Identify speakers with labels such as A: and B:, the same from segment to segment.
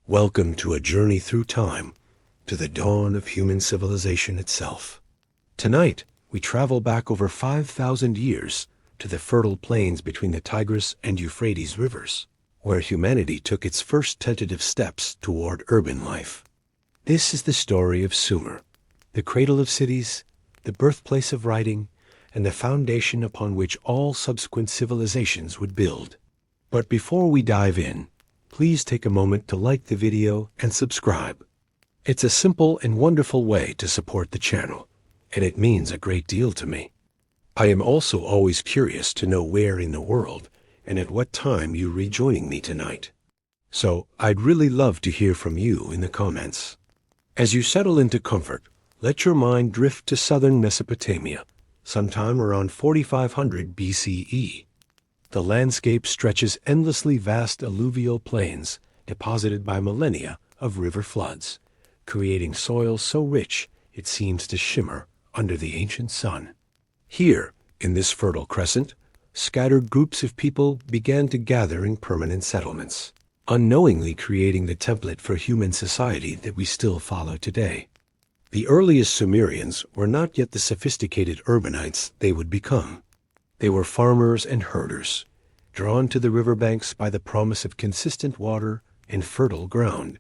A: Welcome to a journey through time, to the dawn of human civilization itself. Tonight, we travel back over 5,000 years to the fertile plains between the Tigris and Euphrates rivers, where humanity took its first tentative steps toward urban life. This is the story of Sumer, the cradle of cities, the birthplace of writing, and the foundation upon which all subsequent civilizations would build. But before we dive in, please take a moment to like the video and subscribe. It's a simple and wonderful way to support the channel, and it means a great deal to me. I am also always curious to know where in the world and at what time you're rejoining me tonight. So I'd really love to hear from you in the comments. As you settle into comfort, let your mind drift to southern Mesopotamia, sometime around 4500 BCE. The landscape stretches endlessly vast alluvial plains deposited by millennia of river floods, creating soil so rich it seems to shimmer under the ancient sun. Here, in this fertile crescent, scattered groups of people began to gather in permanent settlements, unknowingly creating the template for human society that we still follow today. The earliest Sumerians were not yet the sophisticated urbanites they would become. They were farmers and herders, drawn to the riverbanks by the promise of consistent water and fertile ground.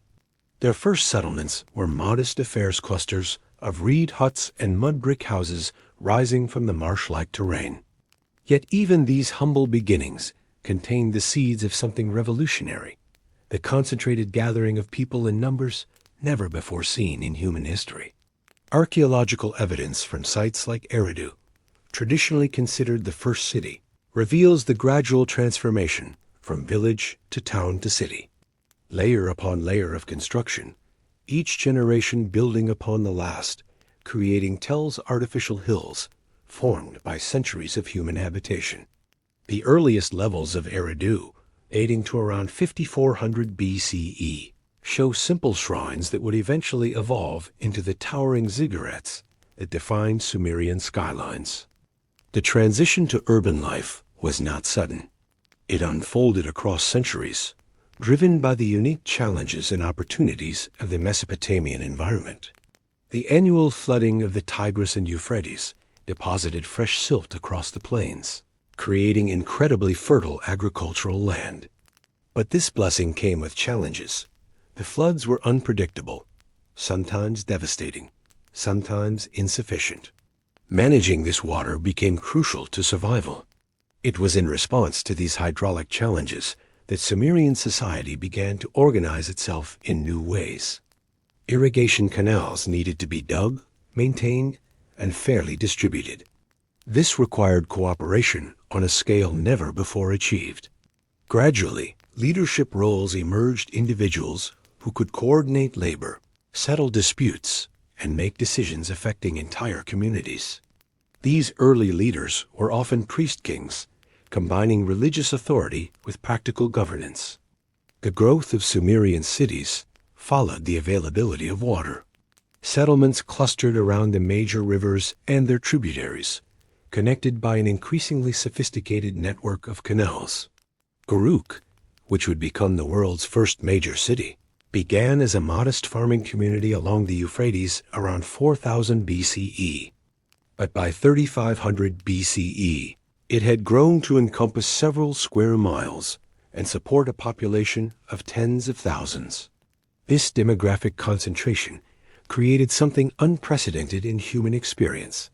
A: Their first settlements were modest affairs clusters of reed huts and mud brick houses rising from the marsh-like terrain. Yet even these humble beginnings contained the seeds of something revolutionary, the concentrated gathering of people in numbers never before seen in human history. Archaeological evidence from sites like Eridu, traditionally considered the first city, reveals the gradual transformation from village to town to city. Layer upon layer of construction, each generation building upon the last, creating Tell's artificial hills formed by centuries of human habitation. The earliest levels of Eridu, dating to around 5400 BCE, show simple shrines that would eventually evolve into the towering ziggurats that defined Sumerian skylines. The transition to urban life was not sudden. It unfolded across centuries, driven by the unique challenges and opportunities of the Mesopotamian environment. The annual flooding of the Tigris and Euphrates deposited fresh silt across the plains, creating incredibly fertile agricultural land. But this blessing came with challenges. The floods were unpredictable, sometimes devastating, sometimes insufficient. Managing this water became crucial to survival. It was in response to these hydraulic challenges that Sumerian society began to organize itself in new ways. Irrigation canals needed to be dug, maintained, and fairly distributed. This required cooperation on a scale never before achieved. Gradually, leadership roles emerged individuals who could coordinate labor, settle disputes, and make decisions affecting entire communities. These early leaders were often priest-kings, combining religious authority with practical governance. The growth of Sumerian cities followed the availability of water. Settlements clustered around the major rivers and their tributaries, connected by an increasingly sophisticated network of canals. Uruk, which would become the world's first major city, began as a modest farming community along the Euphrates around 4000 BCE. But by 3500 BCE, it had grown to encompass several square miles and support a population of tens of thousands. This demographic concentration created something unprecedented in human experience: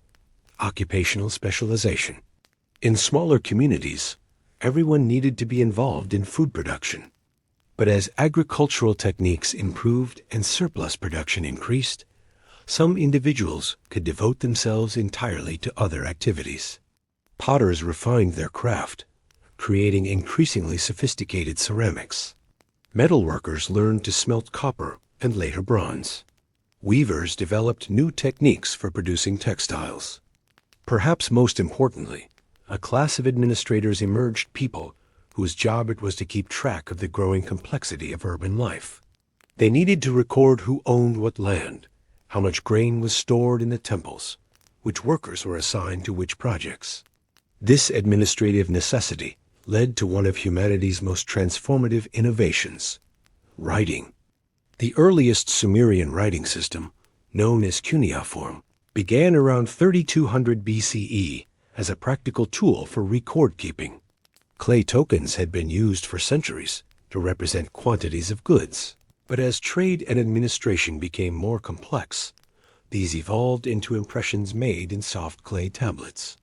A: occupational specialization. In smaller communities, everyone needed to be involved in food production. But as agricultural techniques improved and surplus production increased, some individuals could devote themselves entirely to other activities. Potters refined their craft, creating increasingly sophisticated ceramics. Metalworkers learned to smelt copper and later bronze. Weavers developed new techniques for producing textiles. Perhaps most importantly, a class of administrators emerged, people whose job it was to keep track of the growing complexity of urban life. They needed to record who owned what land, how much grain was stored in the temples, which workers were assigned to which projects. This administrative necessity led to one of humanity's most transformative innovations: writing. The earliest Sumerian writing system, known as cuneiform, began around 3200 BCE as a practical tool for record-keeping. Clay tokens had been used for centuries to represent quantities of goods, but as trade and administration became more complex, these evolved into impressions made in soft clay tablets.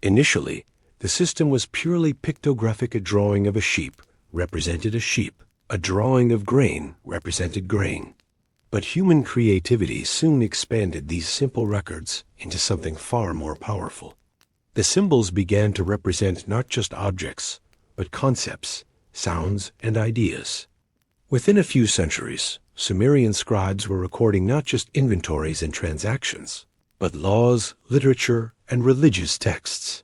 A: Initially, the system was purely pictographic. A drawing of a sheep represented a sheep. A drawing of grain represented grain. But human creativity soon expanded these simple records into something far more powerful. The symbols began to represent not just objects, but concepts, sounds, and ideas. Within a few centuries, Sumerian scribes were recording not just inventories and transactions, but laws, literature, and religious texts.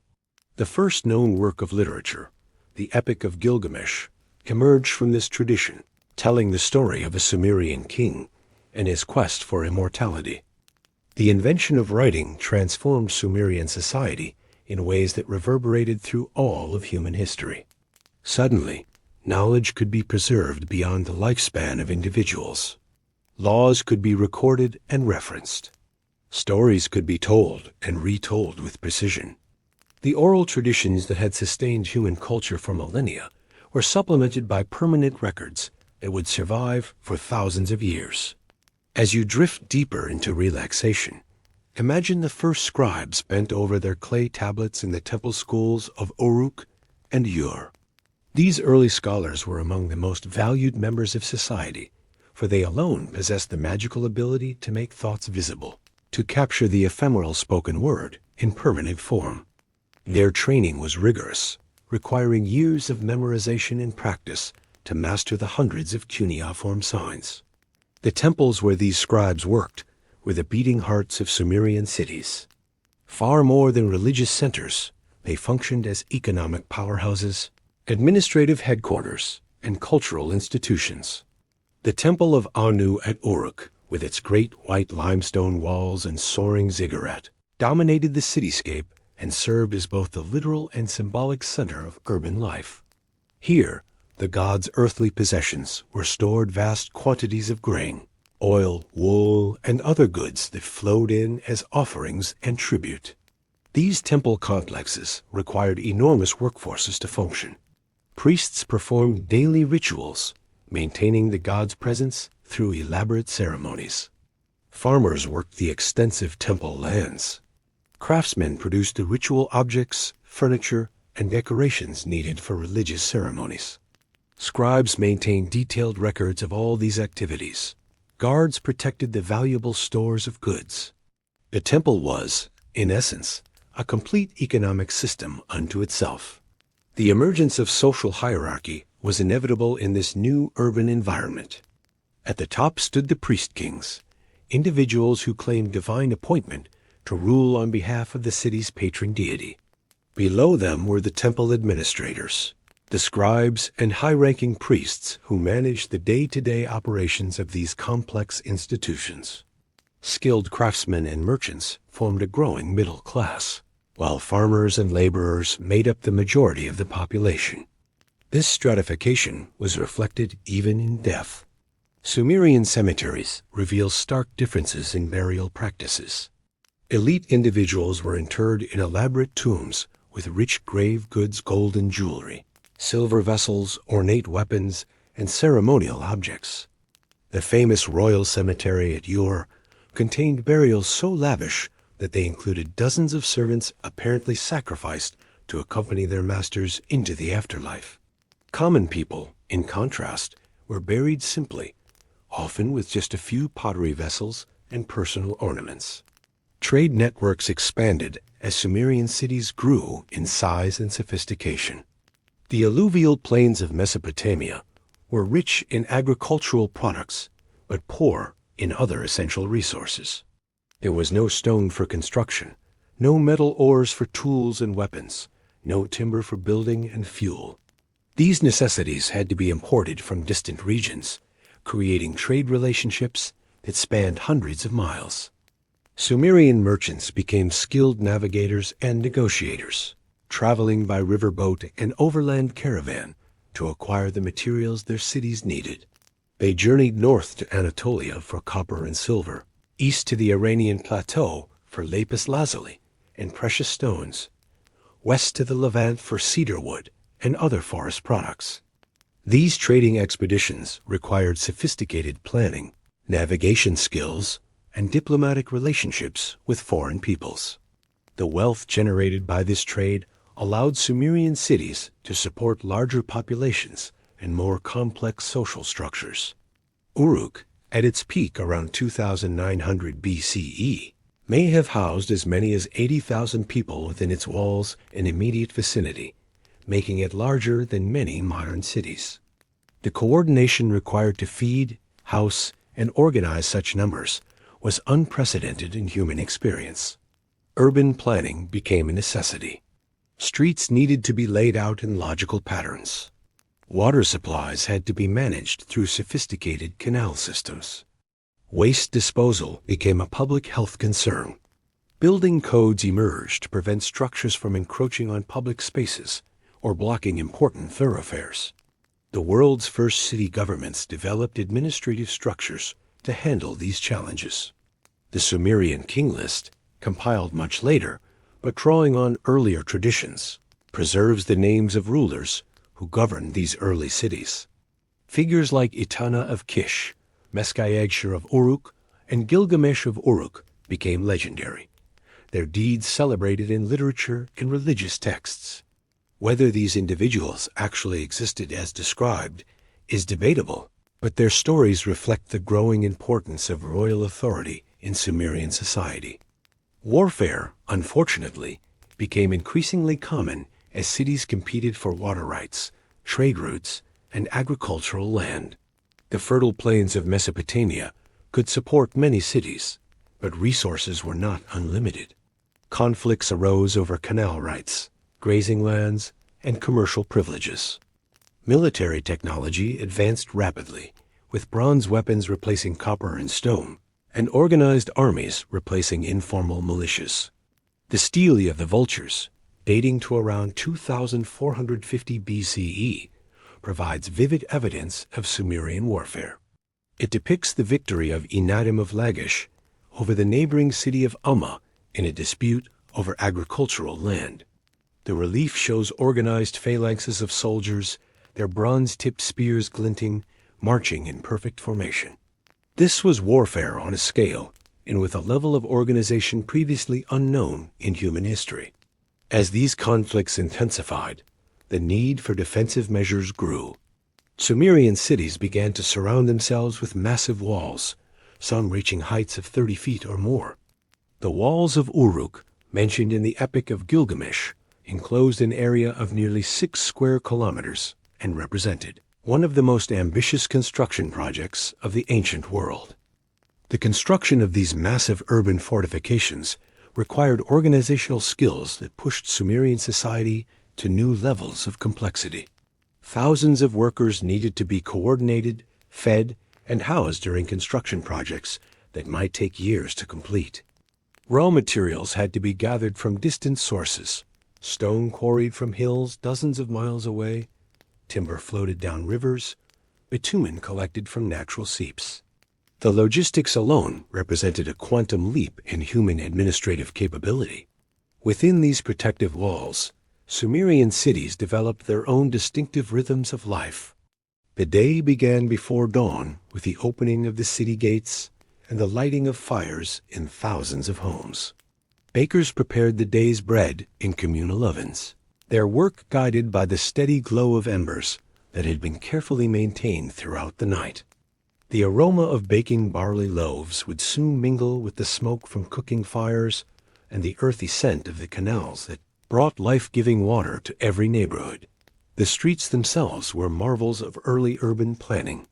A: The first known work of literature, the Epic of Gilgamesh, emerged from this tradition, telling the story of a Sumerian king and his quest for immortality. The invention of writing transformed Sumerian society in ways that reverberated through all of human history. Suddenly, knowledge could be preserved beyond the lifespan of individuals. Laws could be recorded and referenced. Stories could be told and retold with precision. The oral traditions that had sustained human culture for millennia were supplemented by permanent records that would survive for thousands of years. As you drift deeper into relaxation, imagine the first scribes bent over their clay tablets in the temple schools of Uruk and Ur. These early scholars were among the most valued members of society, for they alone possessed the magical ability to make thoughts visible, to capture the ephemeral spoken word in permanent form. Their training was rigorous, requiring years of memorization and practice to master the hundreds of cuneiform signs. The temples where these scribes worked were the beating hearts of Sumerian cities. Far more than religious centers, they functioned as economic powerhouses, administrative headquarters, and cultural institutions. The Temple of Anu at Uruk, with its great white limestone walls and soaring ziggurat, dominated the cityscape and served as both the literal and symbolic center of urban life. Here, the gods' earthly possessions were stored vast quantities of grain, oil, wool, and other goods that flowed in as offerings and tribute. These temple complexes required enormous workforces to function. Priests performed daily rituals, maintaining the gods' presence through elaborate ceremonies. Farmers worked the extensive temple lands. Craftsmen produced the ritual objects, furniture, and decorations needed for religious ceremonies. Scribes maintained detailed records of all these activities. Guards protected the valuable stores of goods. The temple was, in essence, a complete economic system unto itself. The emergence of social hierarchy was inevitable in this new urban environment. At the top stood the priest kings, individuals who claimed divine appointment to rule on behalf of the city's patron deity. Below them were the temple administrators, the scribes and high-ranking priests who managed the day-to-day operations of these complex institutions. Skilled craftsmen and merchants formed a growing middle class, while farmers and laborers made up the majority of the population. This stratification was reflected even in death. Sumerian cemeteries reveal stark differences in burial practices. Elite individuals were interred in elaborate tombs with rich grave goods, golden jewelry, silver vessels, ornate weapons, and ceremonial objects. The famous royal cemetery at Ur contained burials so lavish that they included dozens of servants apparently sacrificed to accompany their masters into the afterlife. Common people, in contrast, were buried simply, often with just a few pottery vessels and personal ornaments. Trade networks expanded as Sumerian cities grew in size and sophistication. The alluvial plains of Mesopotamia were rich in agricultural products, but poor in other essential resources. There was no stone for construction, no metal ores for tools and weapons, no timber for building and fuel. These necessities had to be imported from distant regions, creating trade relationships that spanned hundreds of miles. Sumerian merchants became skilled navigators and negotiators, traveling by riverboat and overland caravan to acquire the materials their cities needed. They journeyed north to Anatolia for copper and silver, east to the Iranian plateau for lapis lazuli and precious stones, west to the Levant for cedar wood and other forest products. These trading expeditions required sophisticated planning, navigation skills, and diplomatic relationships with foreign peoples. The wealth generated by this trade allowed Sumerian cities to support larger populations and more complex social structures. Uruk, at its peak around 2900 BCE, may have housed as many as 80,000 people within its walls and immediate vicinity, making it larger than many modern cities. The coordination required to feed, house, and organize such numbers was unprecedented in human experience. Urban planning became a necessity. Streets needed to be laid out in logical patterns. Water supplies had to be managed through sophisticated canal systems. Waste disposal became a public health concern. Building codes emerged to prevent structures from encroaching on public spaces or blocking important thoroughfares. The world's first city governments developed administrative structures to handle these challenges. The Sumerian king list, compiled much later, but drawing on earlier traditions, preserves the names of rulers who governed these early cities. Figures like Etana of Kish, Meskhayegshur of Uruk, and Gilgamesh of Uruk became legendary, their deeds celebrated in literature and religious texts. Whether these individuals actually existed as described is debatable, but their stories reflect the growing importance of royal authority in Sumerian society. Warfare, unfortunately, became increasingly common as cities competed for water rights, trade routes, and agricultural land. The fertile plains of Mesopotamia could support many cities, but resources were not unlimited. Conflicts arose over canal rights, grazing lands, and commercial privileges. Military technology advanced rapidly, with bronze weapons replacing copper and stone, and organized armies replacing informal militias. The stele of the vultures, dating to around 2450 BCE, provides vivid evidence of Sumerian warfare. It depicts the victory of Enadim of Lagish over the neighboring city of Umma in a dispute over agricultural land. The relief shows organized phalanxes of soldiers, their bronze-tipped spears glinting, marching in perfect formation. This was warfare on a scale and with a level of organization previously unknown in human history. As these conflicts intensified, the need for defensive measures grew. Sumerian cities began to surround themselves with massive walls, some reaching heights of 30 feet or more. The walls of Uruk, mentioned in the Epic of Gilgamesh, enclosed an area of nearly 6 square kilometers and represented one of the most ambitious construction projects of the ancient world. The construction of these massive urban fortifications required organizational skills that pushed Sumerian society to new levels of complexity. Thousands of workers needed to be coordinated, fed, and housed during construction projects that might take years to complete. Raw materials had to be gathered from distant sources, stone quarried from hills dozens of miles away, timber floated down rivers, bitumen collected from natural seeps. The logistics alone represented a quantum leap in human administrative capability. Within these protective walls, Sumerian cities developed their own distinctive rhythms of life. The day began before dawn with the opening of the city gates and the lighting of fires in thousands of homes. Bakers prepared the day's bread in communal ovens, their work guided by the steady glow of embers that had been carefully maintained throughout the night. The aroma of baking barley loaves would soon mingle with the smoke from cooking fires and the earthy scent of the canals that brought life-giving water to every neighborhood. The streets themselves were marvels of early urban planning.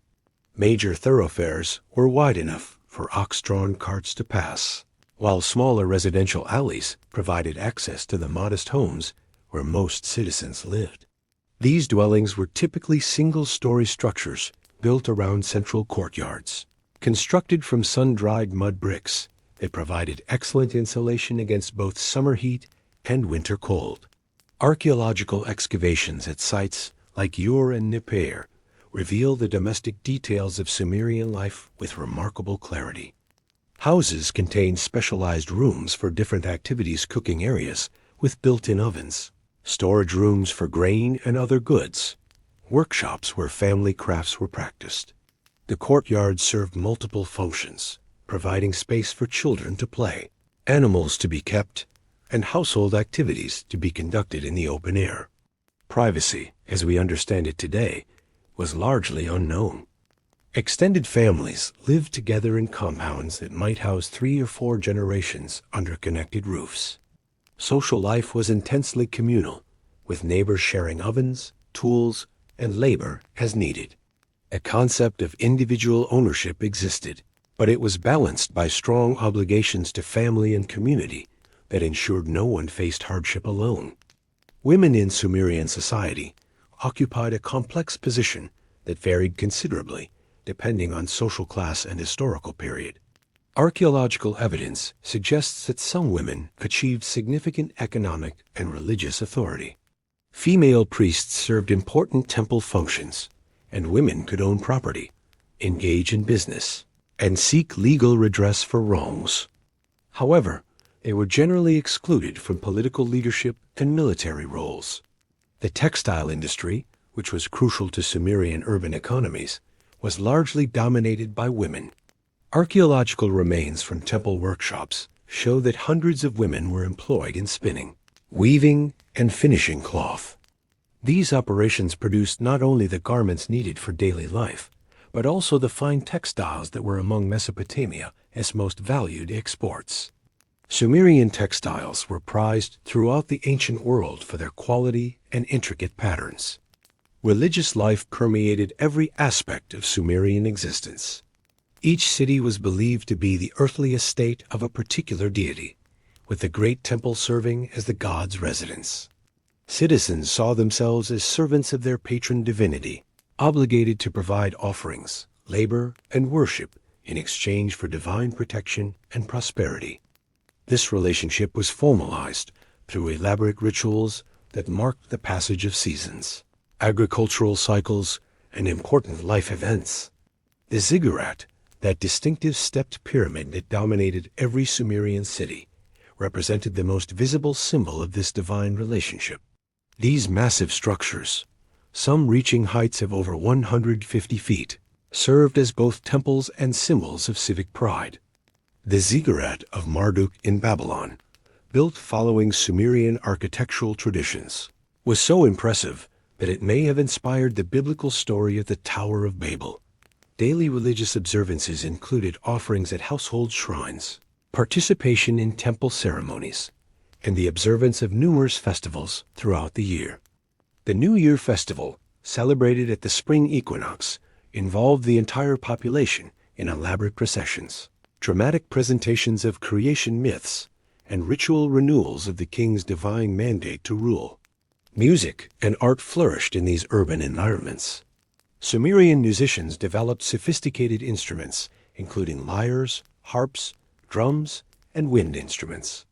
A: Major thoroughfares were wide enough for ox-drawn carts to pass, while smaller residential alleys provided access to the modest homes where most citizens lived. These dwellings were typically single-story structures built around central courtyards. Constructed from sun-dried mud bricks, they provided excellent insulation against both summer heat and winter cold. Archaeological excavations at sites like Ur and Nippur, reveal the domestic details of Sumerian life with remarkable clarity. Houses contained specialized rooms for different activities, cooking areas with built-in ovens, storage rooms for grain and other goods, workshops where family crafts were practiced. The courtyard served multiple functions, providing space for children to play, animals to be kept, and household activities to be conducted in the open air. Privacy, as we understand it today, was largely unknown. Extended families lived together in compounds that might house 3 or 4 generations under connected roofs. Social life was intensely communal, with neighbors sharing ovens, tools, and labor as needed. A concept of individual ownership existed, but it was balanced by strong obligations to family and community that ensured no one faced hardship alone. Women in Sumerian society occupied a complex position that varied considerably depending on social class and historical period. Archaeological evidence suggests that some women achieved significant economic and religious authority. Female priests served important temple functions, and women could own property, engage in business, and seek legal redress for wrongs. However, they were generally excluded from political leadership and military roles. The textile industry, which was crucial to Sumerian urban economies, was largely dominated by women. Archaeological remains from temple workshops show that hundreds of women were employed in spinning, weaving, and finishing cloth. These operations produced not only the garments needed for daily life, but also the fine textiles that were among Mesopotamia's most valued exports. Sumerian textiles were prized throughout the ancient world for their quality and intricate patterns. Religious life permeated every aspect of Sumerian existence. Each city was believed to be the earthly estate of a particular deity, with the great temple serving as the god's residence. Citizens saw themselves as servants of their patron divinity, obligated to provide offerings, labor, and worship in exchange for divine protection and prosperity. This relationship was formalized through elaborate rituals that marked the passage of seasons, agricultural cycles, and important life events. The ziggurat, that distinctive stepped pyramid that dominated every Sumerian city, represented the most visible symbol of this divine relationship. These massive structures, some reaching heights of over 150 feet, served as both temples and symbols of civic pride. The ziggurat of Marduk in Babylon, built following Sumerian architectural traditions, was so impressive that it may have inspired the biblical story of the Tower of Babel. Daily religious observances included offerings at household shrines, participation in temple ceremonies, and the observance of numerous festivals throughout the year. The New Year festival, celebrated at the spring equinox, involved the entire population in elaborate processions, dramatic presentations of creation myths, and ritual renewals of the king's divine mandate to rule. Music and art flourished in these urban environments. Sumerian musicians developed sophisticated instruments, including lyres, harps, drums, and wind instruments.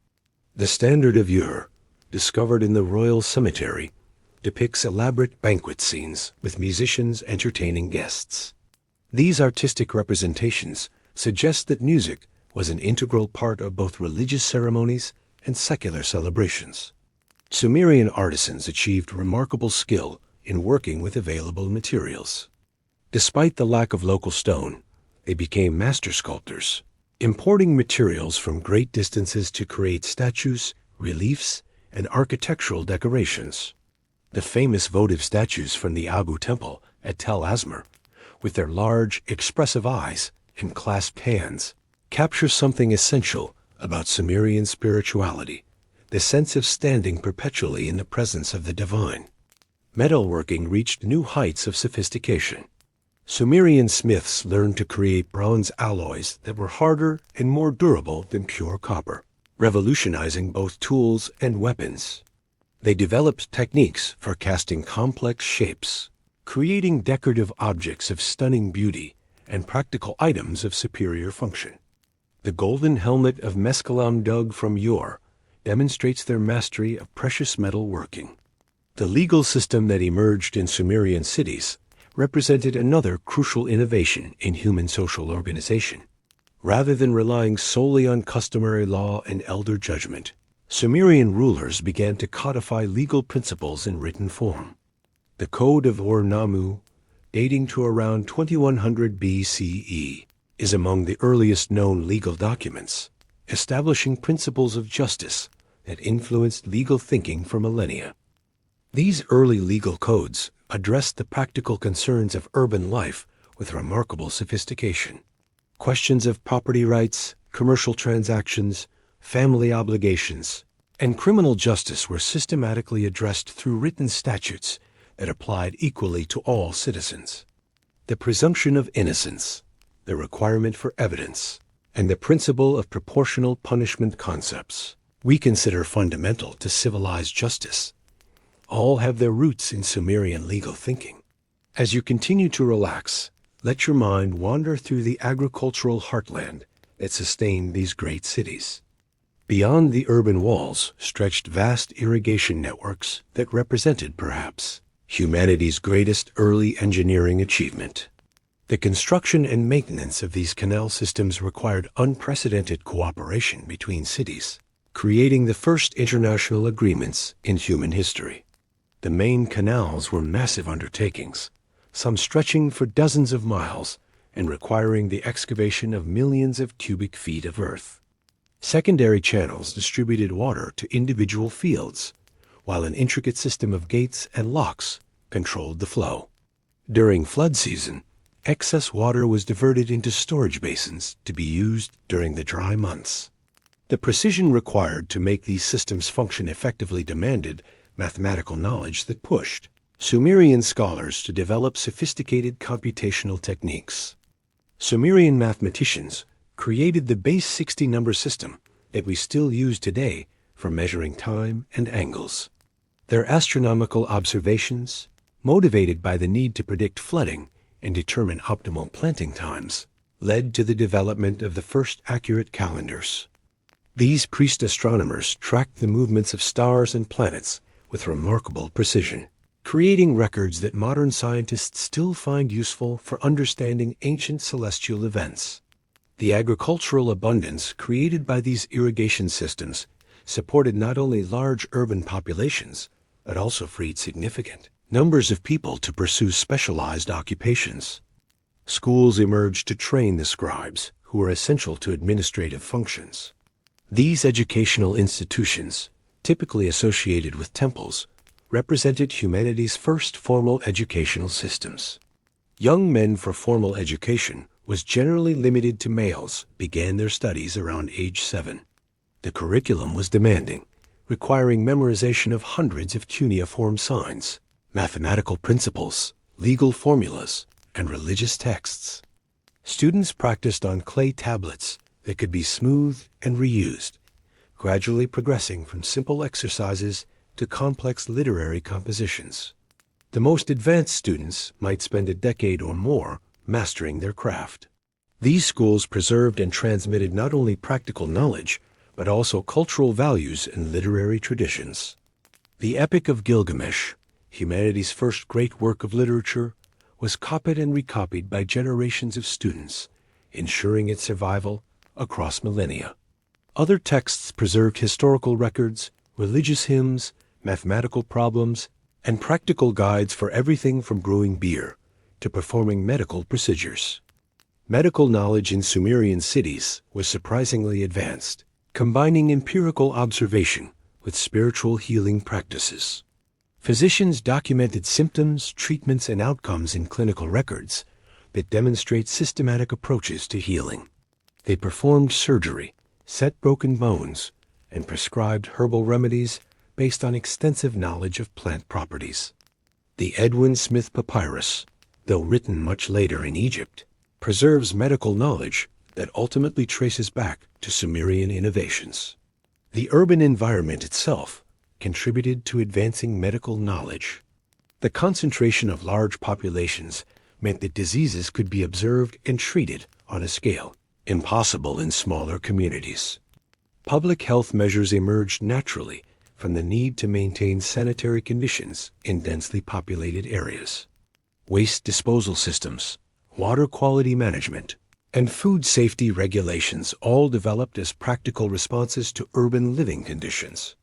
A: The Standard of Ur, discovered in the royal cemetery, depicts elaborate banquet scenes with musicians entertaining guests. These artistic representations suggest that music was an integral part of both religious ceremonies and secular celebrations. Sumerian artisans achieved remarkable skill in working with available materials. Despite the lack of local stone, they became master sculptors, importing materials from great distances to create statues, reliefs, and architectural decorations. The famous votive statues from the Abu Temple at Tel Asmar, with their large, expressive eyes and clasped hands, capture something essential about Sumerian spirituality, the sense of standing perpetually in the presence of the divine. Metalworking reached new heights of sophistication. Sumerian smiths learned to create bronze alloys that were harder and more durable than pure copper, revolutionizing both tools and weapons. They developed techniques for casting complex shapes, creating decorative objects of stunning beauty and practical items of superior function. The golden helmet of Mescalam dug from Ur demonstrates their mastery of precious metal working. The legal system that emerged in Sumerian cities represented another crucial innovation in human social organization. Rather than relying solely on customary law and elder judgment, Sumerian rulers began to codify legal principles in written form. The Code of Ur-Nammu, dating to around 2100 BCE, is among the earliest known legal documents, establishing principles of justice that influenced legal thinking for millennia. These early legal codes addressed the practical concerns of urban life with remarkable sophistication. Questions of property rights, commercial transactions, family obligations, and criminal justice were systematically addressed through written statutes that applied equally to all citizens. The presumption of innocence, the requirement for evidence, and the principle of proportional punishment concepts we consider fundamental to civilized justice all have their roots in Sumerian legal thinking. As you continue to relax, let your mind wander through the agricultural heartland that sustained these great cities. Beyond the urban walls stretched vast irrigation networks that represented, perhaps, humanity's greatest early engineering achievement. The construction and maintenance of these canal systems required unprecedented cooperation between cities, creating the first international agreements in human history. The main canals were massive undertakings, some stretching for dozens of miles and requiring the excavation of millions of cubic feet of earth. Secondary channels distributed water to individual fields, while an intricate system of gates and locks controlled the flow. During flood season, excess water was diverted into storage basins to be used during the dry months. The precision required to make these systems function effectively demanded mathematical knowledge that pushed Sumerian scholars to develop sophisticated computational techniques. Sumerian mathematicians created the base 60 number system that we still use today for measuring time and angles. Their astronomical observations, motivated by the need to predict flooding and determine optimal planting times, led to the development of the first accurate calendars. These priest astronomers tracked the movements of stars and planets with remarkable precision, creating records that modern scientists still find useful for understanding ancient celestial events. The agricultural abundance created by these irrigation systems supported not only large urban populations, but also freed significant numbers of people to pursue specialized occupations. Schools emerged to train the scribes, who were essential to administrative functions. These educational institutions, typically associated with temples, represented humanity's first formal educational systems. Young men for formal education was generally limited to males, began their studies around age 7. The curriculum was demanding, requiring memorization of hundreds of cuneiform signs, mathematical principles, legal formulas, and religious texts. Students practiced on clay tablets that could be smoothed and reused, gradually progressing from simple exercises to complex literary compositions. The most advanced students might spend a decade or more mastering their craft. These schools preserved and transmitted not only practical knowledge, but also cultural values and literary traditions. The Epic of Gilgamesh, humanity's first great work of literature, was copied and recopied by generations of students, ensuring its survival across millennia. Other texts preserved historical records, religious hymns, mathematical problems, and practical guides for everything from brewing beer to performing medical procedures. Medical knowledge in Sumerian cities was surprisingly advanced, combining empirical observation with spiritual healing practices. Physicians documented symptoms, treatments, and outcomes in clinical records that demonstrate systematic approaches to healing. They performed surgery, set broken bones, and prescribed herbal remedies based on extensive knowledge of plant properties. The Edwin Smith Papyrus, though written much later in Egypt, preserves medical knowledge that ultimately traces back to Sumerian innovations. The urban environment itself contributed to advancing medical knowledge. The concentration of large populations meant that diseases could be observed and treated on a scale impossible in smaller communities. Public health measures emerged naturally from the need to maintain sanitary conditions in densely populated areas. waste disposal systems, water quality management, and food safety regulations all developed as practical responses to urban living conditions.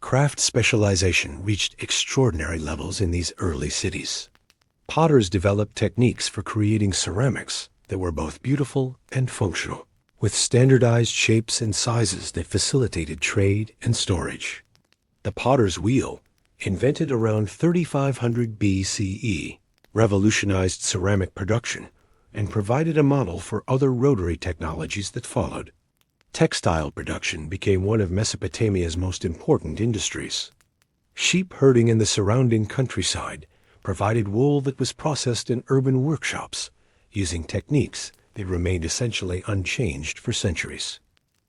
A: Craft specialization reached extraordinary levels in these early cities. Potters developed techniques for creating ceramics that were both beautiful and functional, with standardized shapes and sizes that facilitated trade and storage. The potter's wheel, invented around 3500 BCE, revolutionized ceramic production and provided a model for other rotary technologies that followed. Textile production became one of Mesopotamia's most important industries. Sheep herding in the surrounding countryside provided wool that was processed in urban workshops, using techniques that remained essentially unchanged for centuries.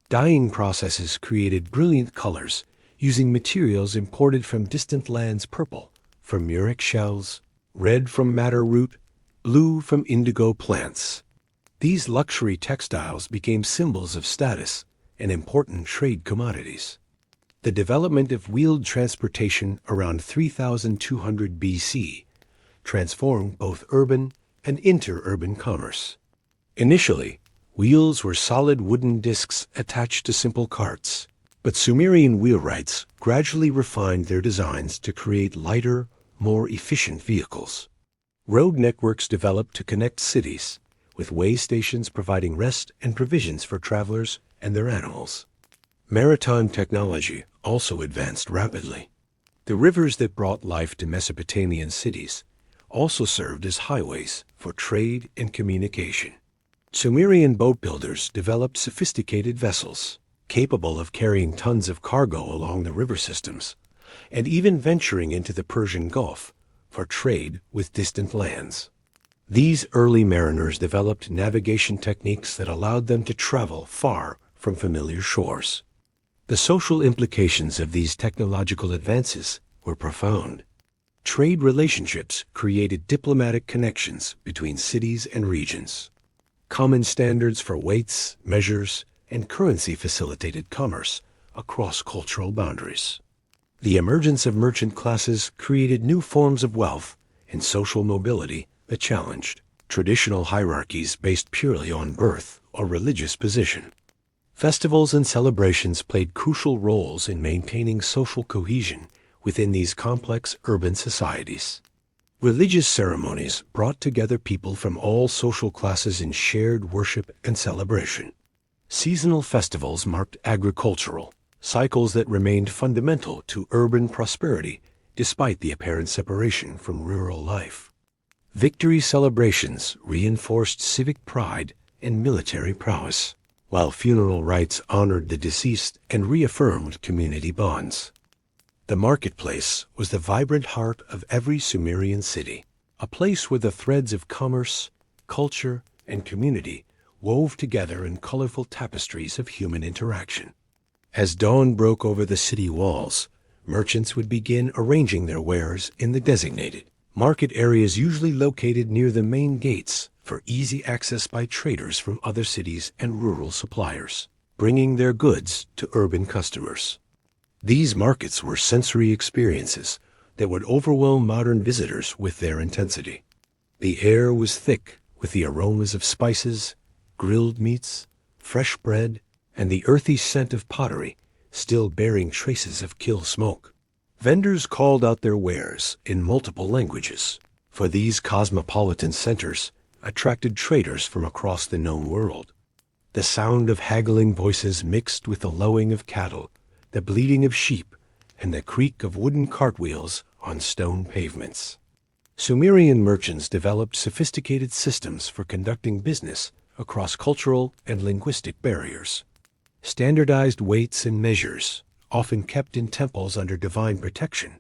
A: Dyeing processes created brilliant colors using materials imported from distant lands: purple from murex shells, red from madder root, blue from indigo plants. These luxury textiles became symbols of status and important trade commodities. The development of wheeled transportation around 3200 BC transformed both urban and interurban commerce. Initially, wheels were solid wooden discs attached to simple carts, but Sumerian wheelwrights gradually refined their designs to create lighter, more efficient vehicles. Road networks developed to connect cities, with way stations providing rest and provisions for travelers and their animals. Maritime technology also advanced rapidly. The rivers that brought life to Mesopotamian cities also served as highways for trade and communication. Sumerian boat builders developed sophisticated vessels, capable of carrying tons of cargo along the river systems, and even venturing into the Persian Gulf for trade with distant lands. These early mariners developed navigation techniques that allowed them to travel far from familiar shores. The social implications of these technological advances were profound. Trade relationships created diplomatic connections between cities and regions. Common standards for weights, measures, and currency facilitated commerce across cultural boundaries. The emergence of merchant classes created new forms of wealth and social mobility that challenged traditional hierarchies based purely on birth or religious position. Festivals and celebrations played crucial roles in maintaining social cohesion within these complex urban societies. Religious ceremonies brought together people from all social classes in shared worship and celebration. Seasonal festivals marked agricultural cycles that remained fundamental to urban prosperity despite the apparent separation from rural life. Victory celebrations reinforced civic pride and military prowess, while funeral rites honored the deceased and reaffirmed community bonds. The marketplace was the vibrant heart of every Sumerian city, a place where the threads of commerce, culture, and community wove together in colorful tapestries of human interaction. As dawn broke over the city walls, merchants would begin arranging their wares in the designated market areas, usually located near the main gates, for easy access by traders from other cities and rural suppliers, bringing their goods to urban customers. These markets were sensory experiences that would overwhelm modern visitors with their intensity. The air was thick with the aromas of spices, grilled meats, fresh bread, and the earthy scent of pottery, still bearing traces of kill smoke. Vendors called out their wares in multiple languages, for these cosmopolitan centers attracted traders from across the known world. The sound of haggling voices mixed with the lowing of cattle, the bleating of sheep, and the creak of wooden cartwheels on stone pavements. Sumerian merchants developed sophisticated systems for conducting business across cultural and linguistic barriers. Standardized weights and measures, often kept in temples under divine protection,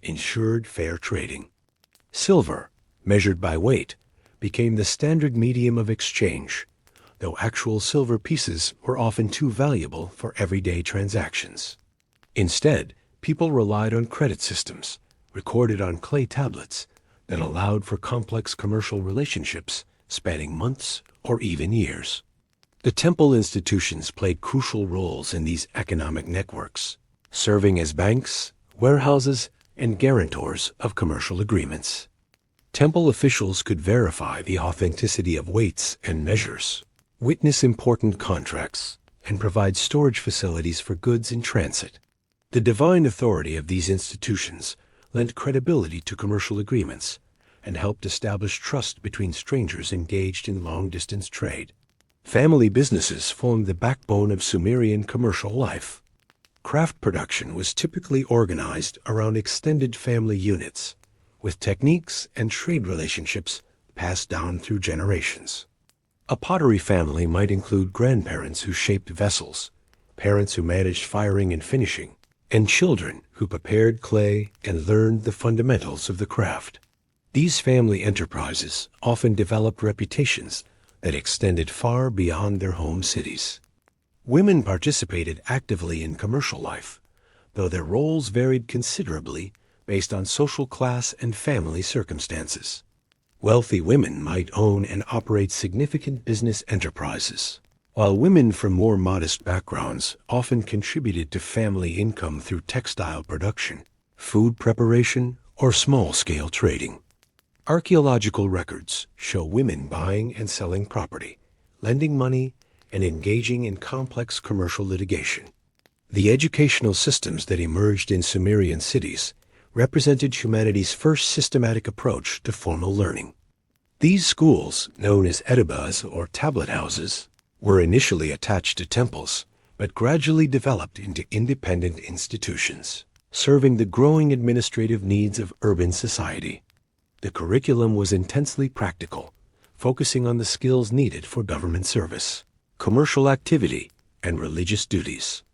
A: ensured fair trading. Silver, measured by weight, became the standard medium of exchange, though actual silver pieces were often too valuable for everyday transactions. Instead, people relied on credit systems, recorded on clay tablets, that allowed for complex commercial relationships spanning months or even years. The temple institutions played crucial roles in these economic networks, serving as banks, warehouses, and guarantors of commercial agreements. Temple officials could verify the authenticity of weights and measures, witness important contracts, and provide storage facilities for goods in transit. The divine authority of these institutions lent credibility to commercial agreements and helped establish trust between strangers engaged in long-distance trade. Family businesses formed the backbone of Sumerian commercial life. Craft production was typically organized around extended family units, with techniques and trade relationships passed down through generations. A pottery family might include grandparents who shaped vessels, parents who managed firing and finishing, and children who prepared clay and learned the fundamentals of the craft. These family enterprises often developed reputations that extended far beyond their home cities. Women participated actively in commercial life, though their roles varied considerably based on social class and family circumstances. Wealthy women might own and operate significant business enterprises, while women from more modest backgrounds often contributed to family income through textile production, food preparation, or small-scale trading. Archaeological records show women buying and selling property, lending money, and engaging in complex commercial litigation. The educational systems that emerged in Sumerian cities represented humanity's first systematic approach to formal learning. These schools, known as edibas or tablet houses, were initially attached to temples, but gradually developed into independent institutions, serving the growing administrative needs of urban society. The curriculum was intensely practical, focusing on the skills needed for government service, commercial activity, and religious duties.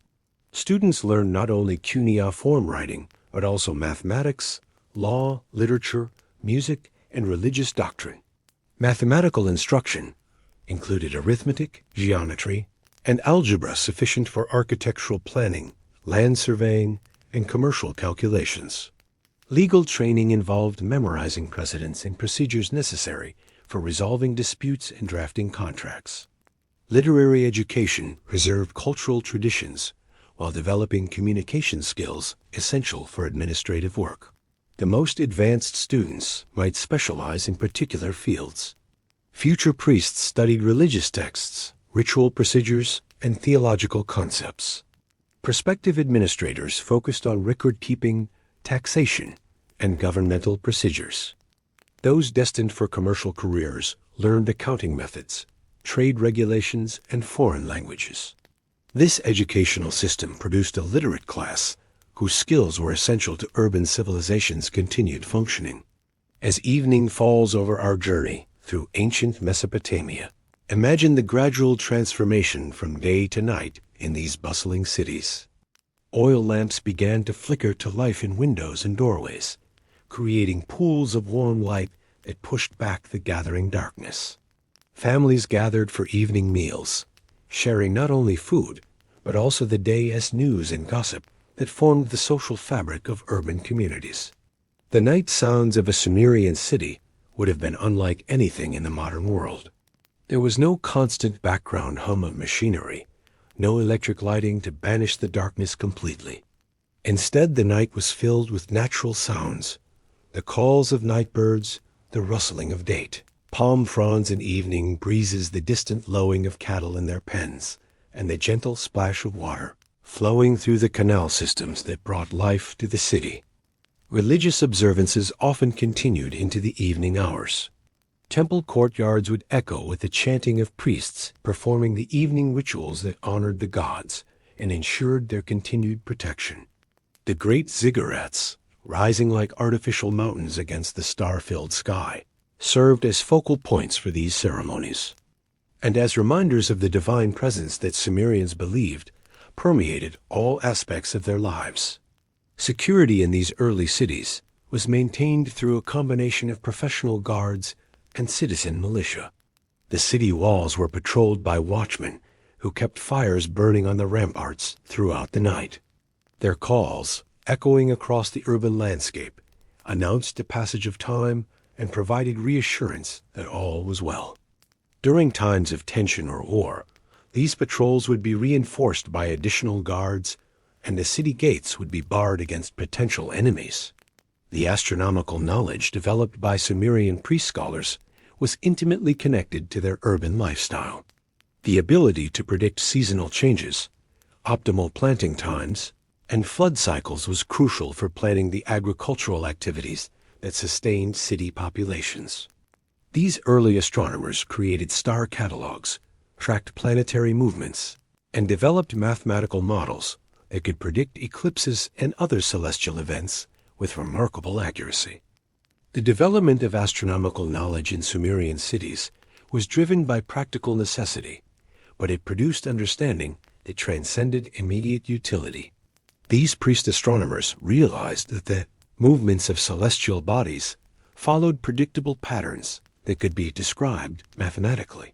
A: Students learned not only cuneiform writing, but also mathematics, law, literature, music, and religious doctrine. Mathematical instruction included arithmetic, geometry, and algebra sufficient for architectural planning, land surveying, and commercial calculations. Legal training involved memorizing precedents and procedures necessary for resolving disputes and drafting contracts. Literary education preserved cultural traditions while developing communication skills essential for administrative work. The most advanced students might specialize in particular fields. Future priests studied religious texts, ritual procedures, and theological concepts. Prospective administrators focused on record-keeping, taxation, and governmental procedures. Those destined for commercial careers learned accounting methods, trade regulations, and foreign languages. This educational system produced a literate class whose skills were essential to urban civilization's continued functioning. As evening falls over our journey through ancient Mesopotamia, imagine the gradual transformation from day to night in these bustling cities. Oil lamps began to flicker to life in windows and doorways, creating pools of warm light that pushed back the gathering darkness. Families gathered for evening meals, sharing not only food, but also the day's news and gossip that formed the social fabric of urban communities. The night sounds of a Sumerian city would have been unlike anything in the modern world. There was no constant background hum of machinery, no electric lighting to banish the darkness completely. Instead, the night was filled with natural sounds, the calls of night birds, the rustling of date, palm fronds in evening breezes, the distant lowing of cattle in their pens, and the gentle splash of water flowing through the canal systems that brought life to the city. Religious observances often continued into the evening hours. Temple courtyards would echo with the chanting of priests performing the evening rituals that honored the gods and ensured their continued protection. The great ziggurats, rising like artificial mountains against the star-filled sky, served as focal points for these ceremonies, and as reminders of the divine presence that Sumerians believed permeated all aspects of their lives. Security in these early cities was maintained through a combination of professional guards and citizen militia. The city walls were patrolled by watchmen who kept fires burning on the ramparts throughout the night. Their calls, echoing across the urban landscape, announced the passage of time and provided reassurance that all was well. During times of tension or war, these patrols would be reinforced by additional guards, and the city gates would be barred against potential enemies. The astronomical knowledge developed by Sumerian priest scholars was intimately connected to their urban lifestyle. The ability to predict seasonal changes, optimal planting times, and flood cycles was crucial for planning the agricultural activities that sustained city populations. These early astronomers created star catalogs, tracked planetary movements, and developed mathematical models that could predict eclipses and other celestial events with remarkable accuracy. The development of astronomical knowledge in Sumerian cities was driven by practical necessity, but it produced understanding that transcended immediate utility. These priest astronomers realized that the movements of celestial bodies followed predictable patterns that could be described mathematically.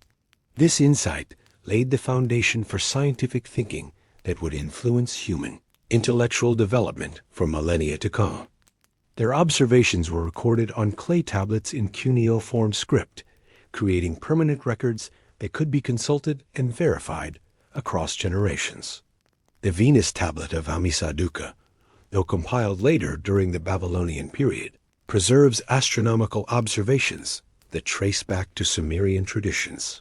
A: This insight laid the foundation for scientific thinking that would influence human intellectual development for millennia to come. Their observations were recorded on clay tablets in cuneiform script, creating permanent records that could be consulted and verified across generations. The Venus tablet of Amisaduqa, though compiled later during the Babylonian period, preserves astronomical observations that trace back to Sumerian traditions.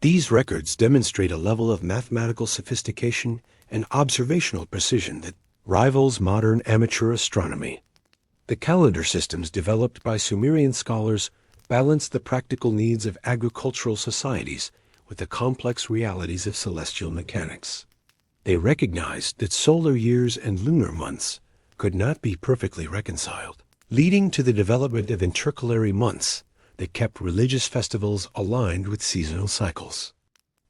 A: These records demonstrate a level of mathematical sophistication and observational precision that rivals modern amateur astronomy. The calendar systems developed by Sumerian scholars balanced the practical needs of agricultural societies with the complex realities of celestial mechanics. They recognized that solar years and lunar months could not be perfectly reconciled, leading to the development of intercalary months that kept religious festivals aligned with seasonal cycles.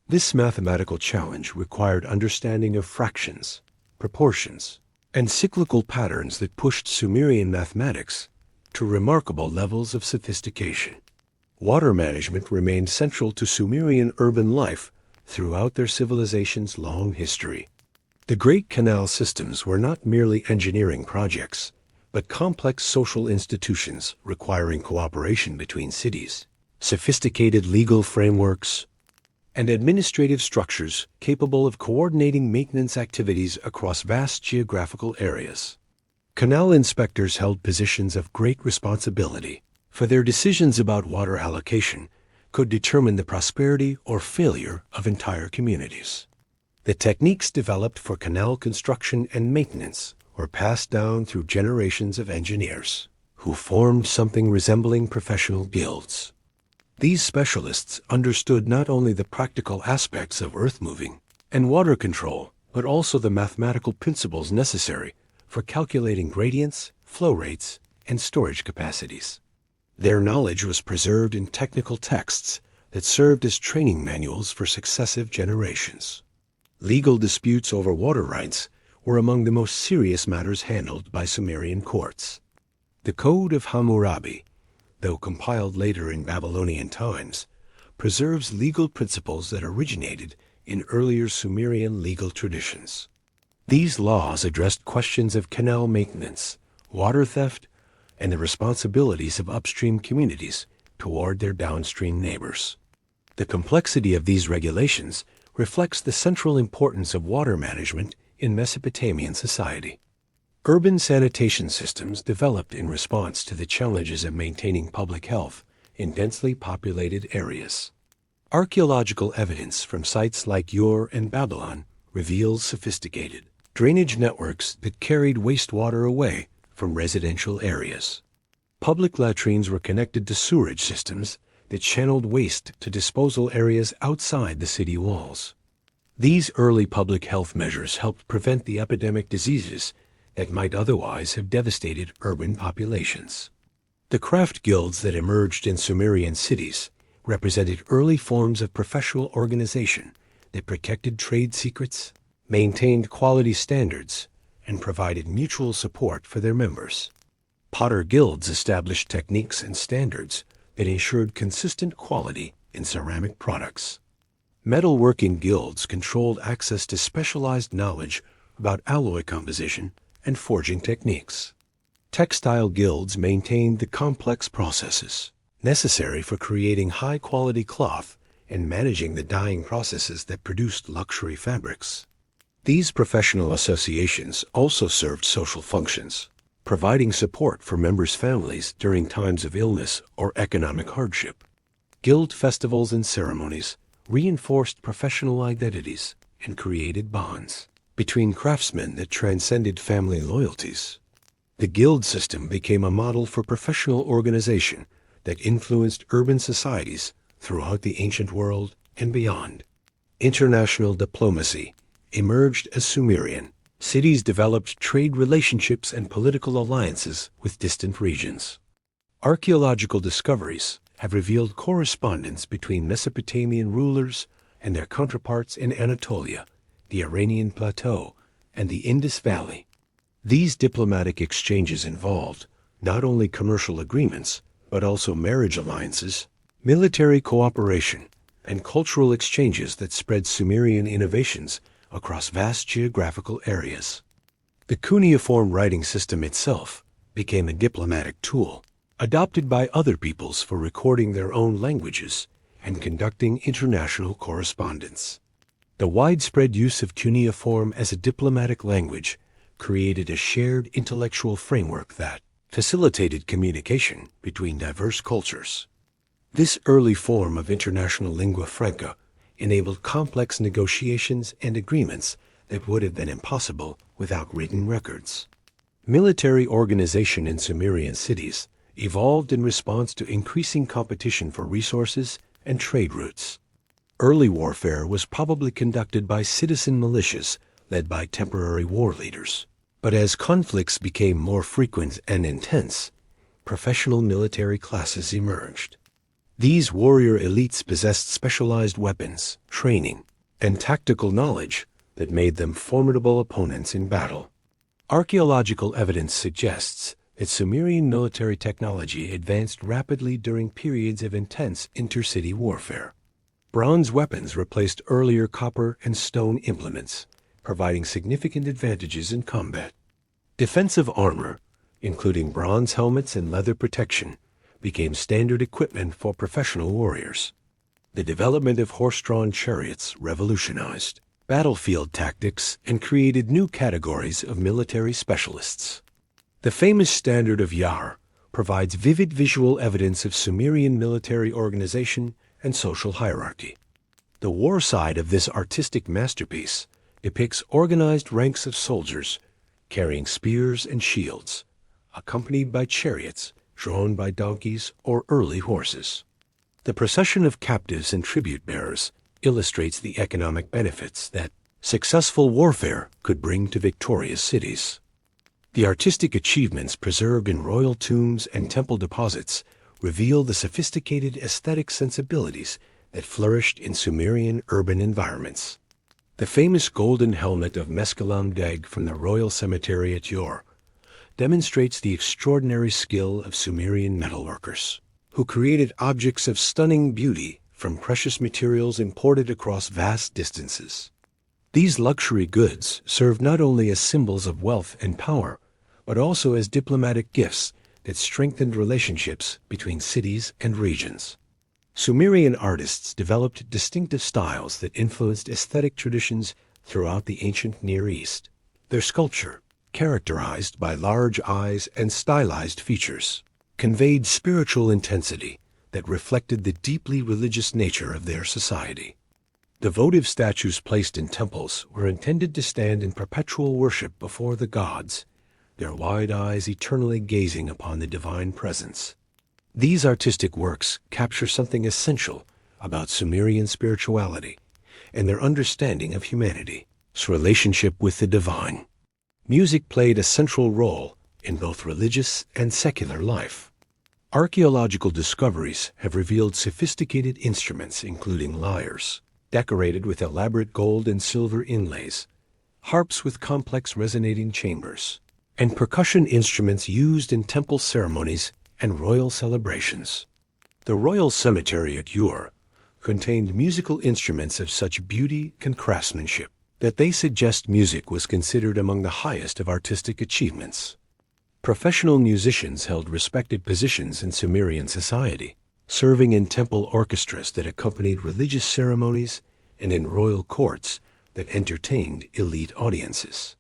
A: This mathematical challenge required understanding of fractions, proportions, and cyclical patterns that pushed Sumerian mathematics to remarkable levels of sophistication. Water management remained central to Sumerian urban life throughout their civilization's long history. The great canal systems were not merely engineering projects, but complex social institutions requiring cooperation between cities, sophisticated legal frameworks, and administrative structures capable of coordinating maintenance activities across vast geographical areas. Canal inspectors held positions of great responsibility, for their decisions about water allocation could determine the prosperity or failure of entire communities. The techniques developed for canal construction and maintenance were passed down through generations of engineers, who formed something resembling professional guilds. These specialists understood not only the practical aspects of earth-moving and water control, but also the mathematical principles necessary for calculating gradients, flow rates, and storage capacities. Their knowledge was preserved in technical texts that served as training manuals for successive generations. Legal disputes over water rights were among the most serious matters handled by Sumerian courts. The Code of Hammurabi, though compiled later in Babylonian times, preserves legal principles that originated in earlier Sumerian legal traditions. These laws addressed questions of canal maintenance, water theft, and the responsibilities of upstream communities toward their downstream neighbors. The complexity of these regulations reflects the central importance of water management in Mesopotamian society. Urban sanitation systems developed in response to the challenges of maintaining public health in densely populated areas. Archaeological evidence from sites like Ur and Babylon reveals sophisticated drainage networks that carried wastewater away from residential areas. Public latrines were connected to sewerage systems that channeled waste to disposal areas outside the city walls. These early public health measures helped prevent the epidemic diseases that might otherwise have devastated urban populations. The craft guilds that emerged in Sumerian cities represented early forms of professional organization that protected trade secrets, maintained quality standards, and provided mutual support for their members. Potter guilds established techniques and standards that ensured consistent quality in ceramic products. Metalworking guilds controlled access to specialized knowledge about alloy composition and forging techniques. Textile guilds maintained the complex processes necessary for creating high-quality cloth and managing the dyeing processes that produced luxury fabrics. These professional associations also served social functions, providing support for members' families during times of illness or economic hardship. Guild festivals and ceremonies reinforced professional identities and created bonds between craftsmen that transcended family loyalties. The guild system became a model for professional organization that influenced urban societies throughout the ancient world and beyond. International diplomacy emerged as Sumerian. Cities developed trade relationships and political alliances with distant regions. Archaeological discoveries have revealed correspondence between Mesopotamian rulers and their counterparts in Anatolia, the Iranian Plateau, and the Indus Valley. These diplomatic exchanges involved not only commercial agreements, but also marriage alliances, military cooperation, and cultural exchanges that spread Sumerian innovations across vast geographical areas. The cuneiform writing system itself became a diplomatic tool, adopted by other peoples for recording their own languages and conducting international correspondence. The widespread use of cuneiform as a diplomatic language created a shared intellectual framework that facilitated communication between diverse cultures. This early form of international lingua franca enabled complex negotiations and agreements that would have been impossible without written records. Military organization in Sumerian cities evolved in response to increasing competition for resources and trade routes. Early warfare was probably conducted by citizen militias led by temporary war leaders. But as conflicts became more frequent and intense, professional military classes emerged. These warrior elites possessed specialized weapons, training, and tactical knowledge that made them formidable opponents in battle. Archaeological evidence suggests that Sumerian military technology advanced rapidly during periods of intense intercity warfare. Bronze weapons replaced earlier copper and stone implements, providing significant advantages in combat. Defensive armor, including bronze helmets and leather protection, became standard equipment for professional warriors. The development of horse-drawn chariots revolutionized battlefield tactics and created new categories of military specialists. The famous standard of Yar provides vivid visual evidence of Sumerian military organization and social hierarchy. The war side of this artistic masterpiece depicts organized ranks of soldiers carrying spears and shields, accompanied by chariots drawn by donkeys or early horses. The procession of captives and tribute bearers illustrates the economic benefits that successful warfare could bring to victorious cities. The artistic achievements preserved in royal tombs and temple deposits reveal the sophisticated aesthetic sensibilities that flourished in Sumerian urban environments. The famous golden helmet of Meskelam Deg from the royal cemetery at Yor demonstrates the extraordinary skill of Sumerian metalworkers, who created objects of stunning beauty from precious materials imported across vast distances. These luxury goods served not only as symbols of wealth and power, but also as diplomatic gifts that strengthened relationships between cities and regions. Sumerian artists developed distinctive styles that influenced aesthetic traditions throughout the ancient Near East. Their sculpture, characterized by large eyes and stylized features, conveyed spiritual intensity that reflected the deeply religious nature of their society. The votive statues placed in temples were intended to stand in perpetual worship before the gods, their wide eyes eternally gazing upon the divine presence. These artistic works capture something essential about Sumerian spirituality and their understanding of humanity's relationship with the divine. Music played a central role in both religious and secular life. Archaeological discoveries have revealed sophisticated instruments including lyres, decorated with elaborate gold and silver inlays, harps with complex resonating chambers, and percussion instruments used in temple ceremonies and royal celebrations. The royal cemetery at Ur contained musical instruments of such beauty and craftsmanship that they suggest music was considered among the highest of artistic achievements. Professional musicians held respected positions in Sumerian society, serving in temple orchestras that accompanied religious ceremonies and in royal courts that entertained elite audiences.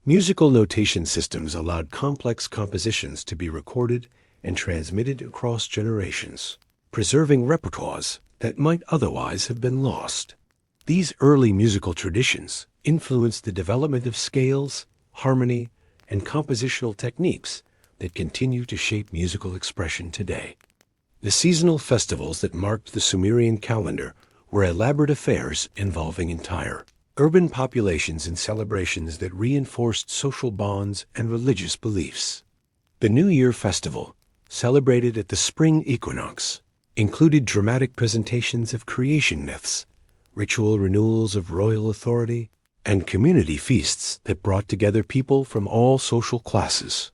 A: Musical notation systems allowed complex compositions to be recorded and transmitted across generations, preserving repertoires that might otherwise have been lost. These early musical traditions influenced the development of scales, harmony, and compositional techniques that continue to shape musical expression today. The seasonal festivals that marked the Sumerian calendar were elaborate affairs involving entire urban populations and celebrations that reinforced social bonds and religious beliefs. The New Year festival, celebrated at the spring equinox, included dramatic presentations of creation myths, ritual renewals of royal authority, and community feasts that brought together people from all social classes.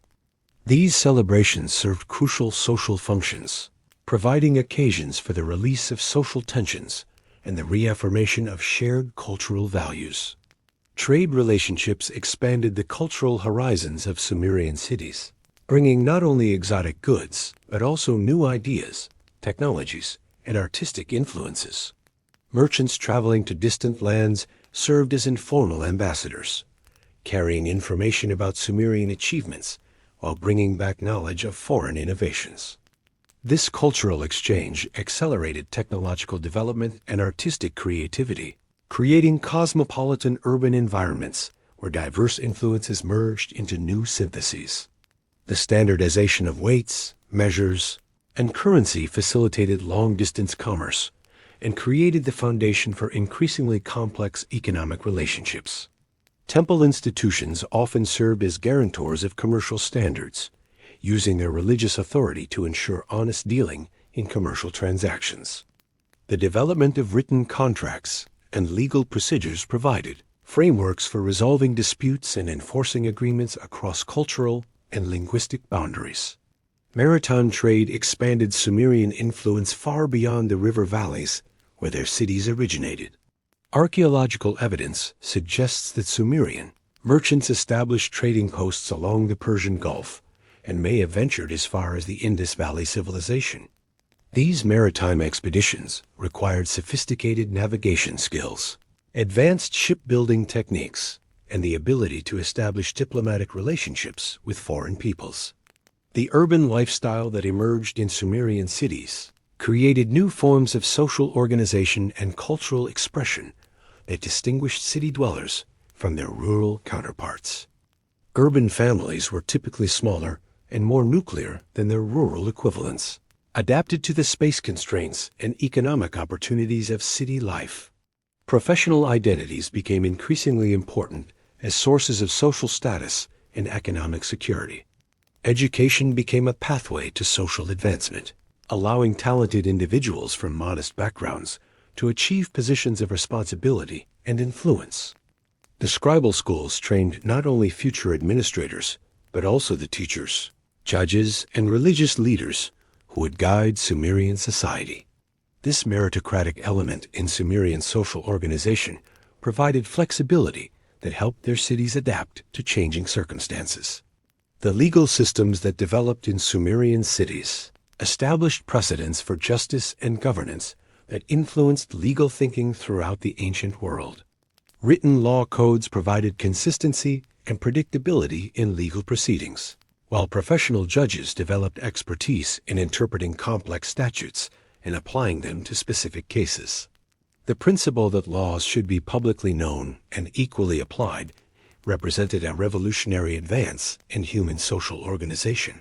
A: These celebrations served crucial social functions, providing occasions for the release of social tensions and the reaffirmation of shared cultural values. Trade relationships expanded the cultural horizons of Sumerian cities, bringing not only exotic goods, but also new ideas, technologies, and artistic influences. Merchants traveling to distant lands served as informal ambassadors, carrying information about Sumerian achievements while bringing back knowledge of foreign innovations. This cultural exchange accelerated technological development and artistic creativity, creating cosmopolitan urban environments where diverse influences merged into new syntheses. The standardization of weights, measures, and currency facilitated long-distance commerce and created the foundation for increasingly complex economic relationships. Temple institutions often served as guarantors of commercial standards, using their religious authority to ensure honest dealing in commercial transactions. The development of written contracts and legal procedures provided frameworks for resolving disputes and enforcing agreements across cultural and linguistic boundaries. Maritime trade expanded Sumerian influence far beyond the river valleys where their cities originated. Archaeological evidence suggests that Sumerian merchants established trading posts along the Persian Gulf and may have ventured as far as the Indus Valley civilization. These maritime expeditions required sophisticated navigation skills, advanced shipbuilding techniques, and the ability to establish diplomatic relationships with foreign peoples. The urban lifestyle that emerged in Sumerian cities created new forms of social organization and cultural expression that distinguished city dwellers from their rural counterparts. Urban families were typically smaller and more nuclear than their rural equivalents, adapted to the space constraints and economic opportunities of city life. Professional identities became increasingly important as sources of social status and economic security. Education became a pathway to social advancement, allowing talented individuals from modest backgrounds to achieve positions of responsibility and influence. The scribal schools trained not only future administrators, but also the teachers, judges, and religious leaders who would guide Sumerian society. This meritocratic element in Sumerian social organization provided flexibility that helped their cities adapt to changing circumstances. The legal systems that developed in Sumerian cities established precedents for justice and governance that influenced legal thinking throughout the ancient world. Written law codes provided consistency and predictability in legal proceedings, while professional judges developed expertise in interpreting complex statutes and applying them to specific cases. The principle that laws should be publicly known and equally applied represented a revolutionary advance in human social organization.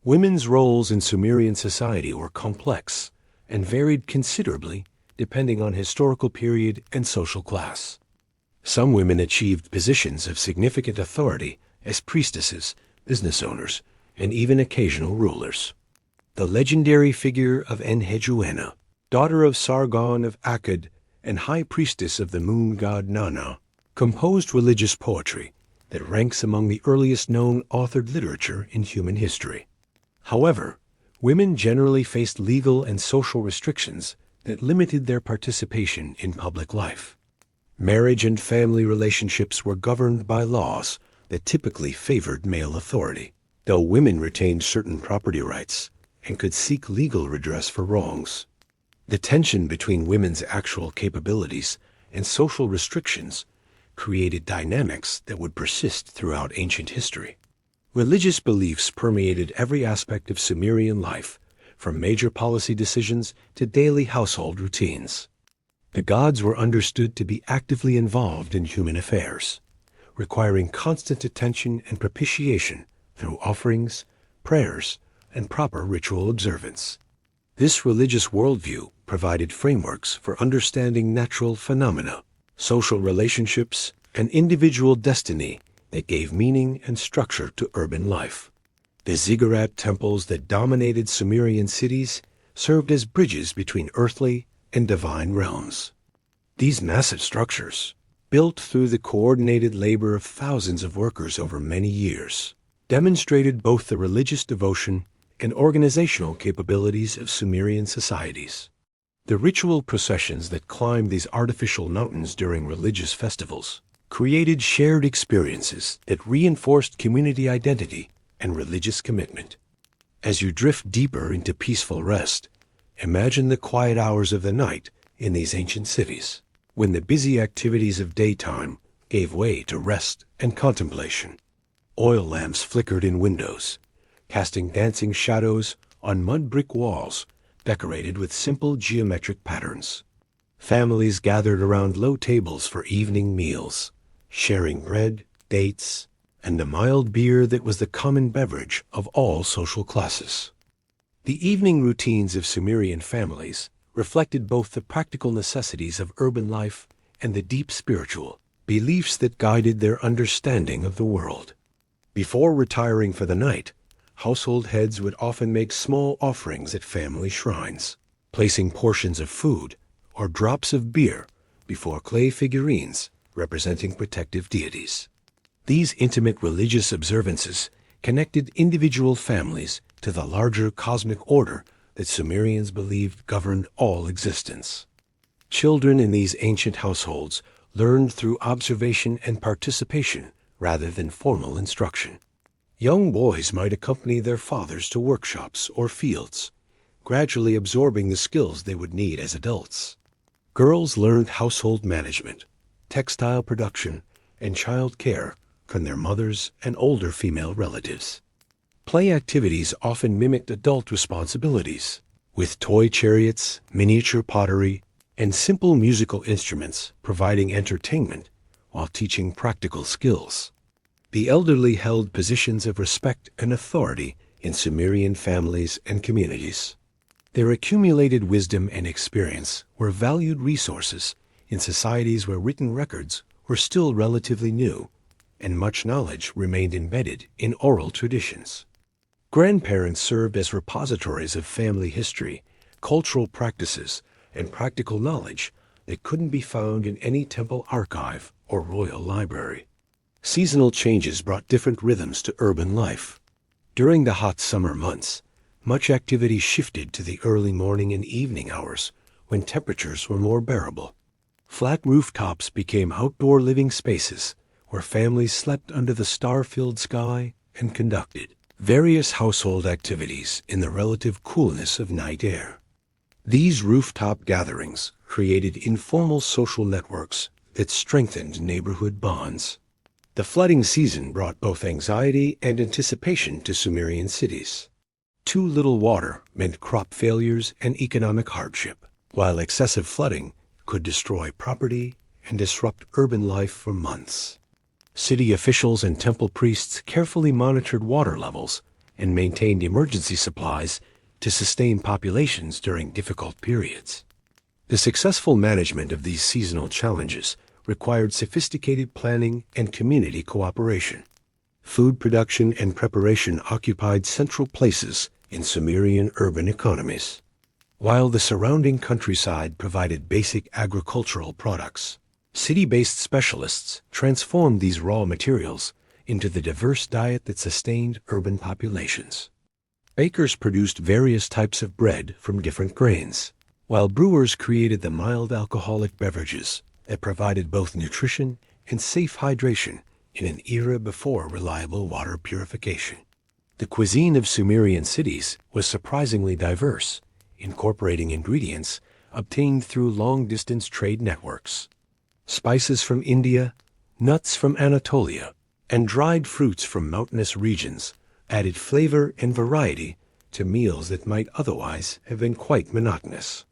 A: Women's roles in Sumerian society were complex and varied considerably depending on historical period and social class. Some women achieved positions of significant authority as priestesses, business owners, and even occasional rulers. The legendary figure of Enheduanna, daughter of Sargon of Akkad and high priestess of the moon god Nana, composed religious poetry that ranks among the earliest known authored literature in human history. However, women generally faced legal and social restrictions that limited their participation in public life. Marriage and family relationships were governed by laws that typically favored male authority, though women retained certain property rights and could seek legal redress for wrongs. The tension between women's actual capabilities and social restrictions created dynamics that would persist throughout ancient history. Religious beliefs permeated every aspect of Sumerian life, from major policy decisions to daily household routines. The gods were understood to be actively involved in human affairs, requiring constant attention and propitiation through offerings, prayers, and proper ritual observance. This religious worldview provided frameworks for understanding natural phenomena, social relationships, and individual destiny that gave meaning and structure to urban life. The ziggurat temples that dominated Sumerian cities served as bridges between earthly and divine realms. These massive structures, built through the coordinated labor of thousands of workers over many years, demonstrated both the religious devotion and organizational capabilities of Sumerian societies. The ritual processions that climbed these artificial mountains during religious festivals created shared experiences that reinforced community identity and religious commitment. As you drift deeper into peaceful rest, imagine the quiet hours of the night in these ancient cities, when the busy activities of daytime gave way to rest and contemplation. Oil lamps flickered in windows, casting dancing shadows on mud brick walls decorated with simple geometric patterns. Families gathered around low tables for evening meals, sharing bread, dates, and a mild beer that was the common beverage of all social classes. The evening routines of Sumerian families reflected both the practical necessities of urban life and the deep spiritual beliefs that guided their understanding of the world. Before retiring for the night, household heads would often make small offerings at family shrines, placing portions of food or drops of beer before clay figurines representing protective deities. These intimate religious observances connected individual families to the larger cosmic order that Sumerians believed governed all existence. Children in these ancient households learned through observation and participation rather than formal instruction. Young boys might accompany their fathers to workshops or fields, gradually absorbing the skills they would need as adults. Girls learned household management, textile production, and child care from their mothers and older female relatives. Play activities often mimicked adult responsibilities, with toy chariots, miniature pottery, and simple musical instruments providing entertainment while teaching practical skills. The elderly held positions of respect and authority in Sumerian families and communities. Their accumulated wisdom and experience were valued resources in societies where written records were still relatively new, and much knowledge remained embedded in oral traditions. Grandparents served as repositories of family history, cultural practices, and practical knowledge that couldn't be found in any temple archive or royal library. Seasonal changes brought different rhythms to urban life. During the hot summer months, much activity shifted to the early morning and evening hours when temperatures were more bearable. Flat rooftops became outdoor living spaces where families slept under the star-filled sky and conducted various household activities in the relative coolness of night air. These rooftop gatherings created informal social networks that strengthened neighborhood bonds. The flooding season brought both anxiety and anticipation to Sumerian cities. Too little water meant crop failures and economic hardship, while excessive flooding could destroy property and disrupt urban life for months. City officials and temple priests carefully monitored water levels and maintained emergency supplies to sustain populations during difficult periods. The successful management of these seasonal challenges required sophisticated planning and community cooperation. Food production and preparation occupied central places in Sumerian urban economies, while the surrounding countryside provided basic agricultural products. City-based specialists transformed these raw materials into the diverse diet that sustained urban populations. Bakers produced various types of bread from different grains, while brewers created the mild alcoholic beverages that provided both nutrition and safe hydration in an era before reliable water purification. The cuisine of Sumerian cities was surprisingly diverse, incorporating ingredients obtained through long-distance trade networks. Spices from India, nuts from Anatolia, and dried fruits from mountainous regions added flavor and variety to meals that might otherwise have been quite monotonous.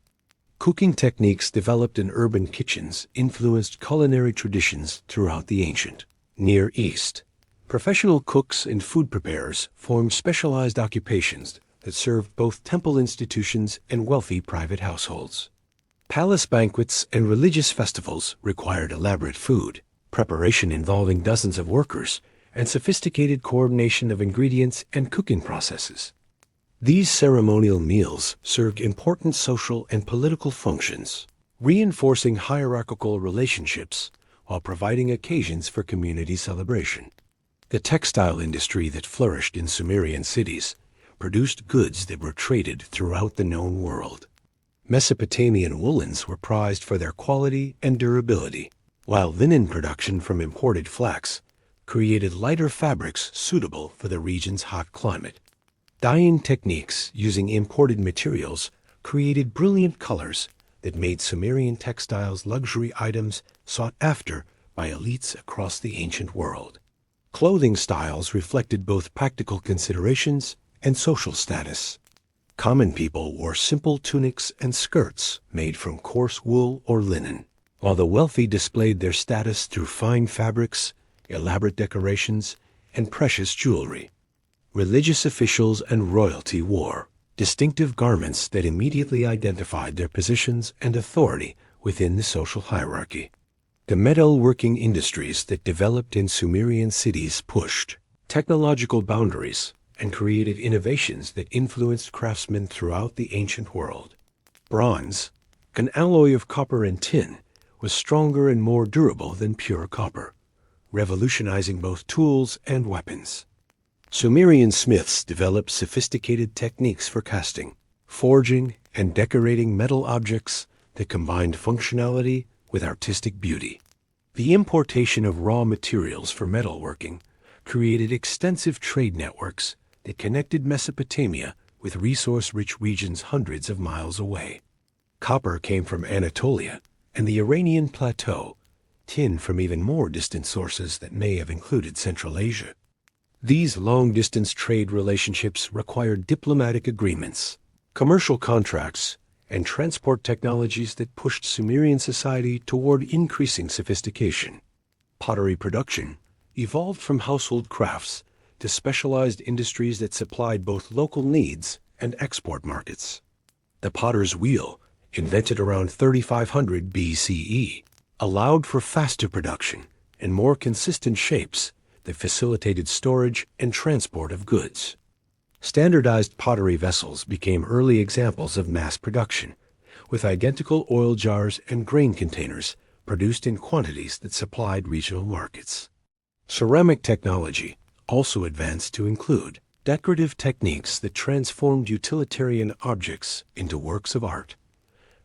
A: Cooking techniques developed in urban kitchens influenced culinary traditions throughout the ancient Near East. Professional cooks and food preparers formed specialized occupations that served both temple institutions and wealthy private households. Palace banquets and religious festivals required elaborate food, preparation involving dozens of workers, and sophisticated coordination of ingredients and cooking processes. These ceremonial meals served important social and political functions, reinforcing hierarchical relationships while providing occasions for community celebration. The textile industry that flourished in Sumerian cities produced goods that were traded throughout the known world. Mesopotamian woolens were prized for their quality and durability, while linen production from imported flax created lighter fabrics suitable for the region's hot climate. Dyeing techniques using imported materials created brilliant colors that made Sumerian textiles luxury items sought after by elites across the ancient world. Clothing styles reflected both practical considerations and social status. Common people wore simple tunics and skirts made from coarse wool or linen, while the wealthy displayed their status through fine fabrics, elaborate decorations, and precious jewelry. Religious officials and royalty wore distinctive garments that immediately identified their positions and authority within the social hierarchy. The metalworking industries that developed in Sumerian cities pushed technological boundaries and created innovations that influenced craftsmen throughout the ancient world. Bronze, an alloy of copper and tin, was stronger and more durable than pure copper, revolutionizing both tools and weapons. Sumerian smiths developed sophisticated techniques for casting, forging, and decorating metal objects that combined functionality with artistic beauty. The importation of raw materials for metalworking created extensive trade networks that connected Mesopotamia with resource-rich regions hundreds of miles away. Copper came from Anatolia and the Iranian plateau, tin from even more distant sources that may have included Central Asia. These long-distance trade relationships required diplomatic agreements, commercial contracts, and transport technologies that pushed Sumerian society toward increasing sophistication. Pottery production evolved from household crafts to specialized industries that supplied both local needs and export markets. The potter's wheel, invented around 3500 BCE, allowed for faster production and more consistent shapes that facilitated storage and transport of goods. Standardized pottery vessels became early examples of mass production, with identical oil jars and grain containers produced in quantities that supplied regional markets. Ceramic technology also advanced to include decorative techniques that transformed utilitarian objects into works of art,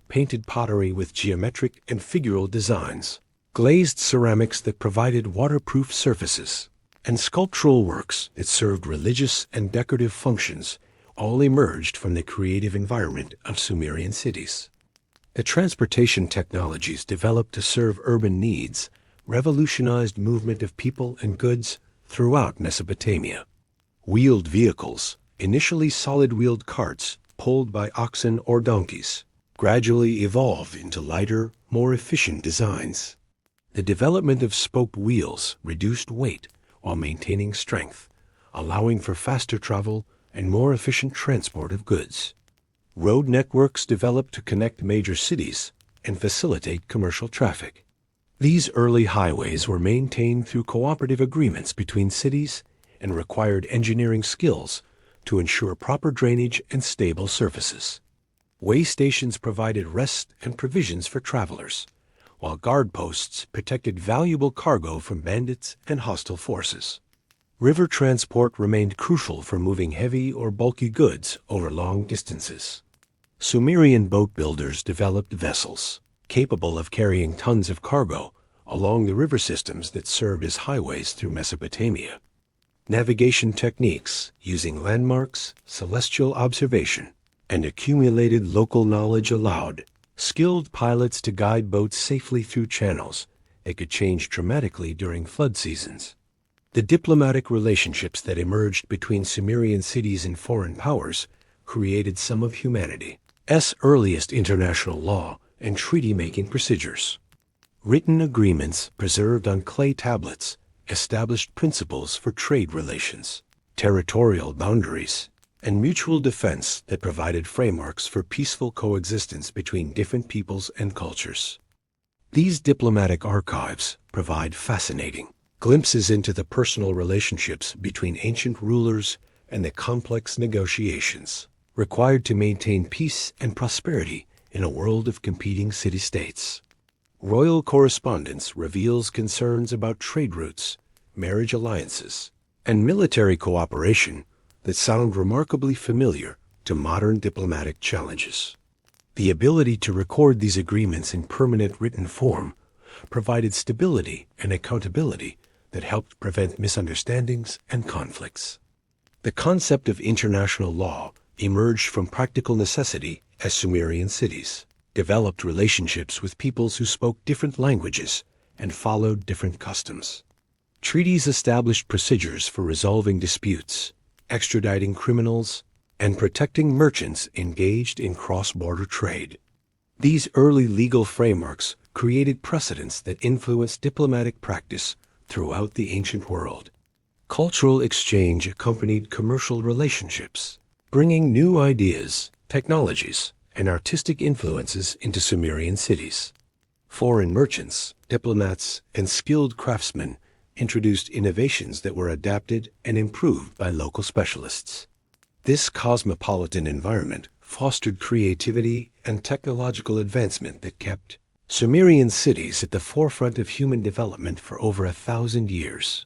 A: painted pottery with geometric and figural designs, glazed ceramics that provided waterproof surfaces, and sculptural works that served religious and decorative functions all emerged from the creative environment of Sumerian cities. The transportation technologies developed to serve urban needs revolutionized movement of people and goods throughout Mesopotamia. Wheeled vehicles, initially solid-wheeled carts pulled by oxen or donkeys, gradually evolved into lighter, more efficient designs. The development of spoked wheels reduced weight while maintaining strength, allowing for faster travel and more efficient transport of goods. Road networks developed to connect major cities and facilitate commercial traffic. These early highways were maintained through cooperative agreements between cities and required engineering skills to ensure proper drainage and stable surfaces. Way stations provided rest and provisions for travelers, while guard posts protected valuable cargo from bandits and hostile forces. River transport remained crucial for moving heavy or bulky goods over long distances. Sumerian boat builders developed vessels capable of carrying tons of cargo along the river systems that served as highways through Mesopotamia. Navigation techniques using landmarks, celestial observation, and accumulated local knowledge allowed skilled pilots to guide boats safely through channels They could change dramatically during flood seasons. The diplomatic relationships that emerged between Sumerian cities and foreign powers created some of humanity's earliest international law and treaty-making procedures. Written agreements preserved on clay tablets established principles for trade relations, territorial boundaries, and mutual defense that provided frameworks for peaceful coexistence between different peoples and cultures. These diplomatic archives provide fascinating glimpses into the personal relationships between ancient rulers and the complex negotiations required to maintain peace and prosperity in a world of competing city-states. Royal correspondence reveals concerns about trade routes, marriage alliances, and military cooperation that sound remarkably familiar to modern diplomatic challenges. The ability to record these agreements in permanent written form provided stability and accountability that helped prevent misunderstandings and conflicts. The concept of international law emerged from practical necessity as Sumerian cities developed relationships with peoples who spoke different languages and followed different customs. Treaties established procedures for resolving disputes, extraditing criminals, and protecting merchants engaged in cross-border trade. These early legal frameworks created precedents that influenced diplomatic practice throughout the ancient world. Cultural exchange accompanied commercial relationships, bringing new ideas, technologies, and artistic influences into Sumerian cities. Foreign merchants, diplomats, and skilled craftsmen introduced innovations that were adapted and improved by local specialists. This cosmopolitan environment fostered creativity and technological advancement that kept Sumerian cities at the forefront of human development for over 1,000 years.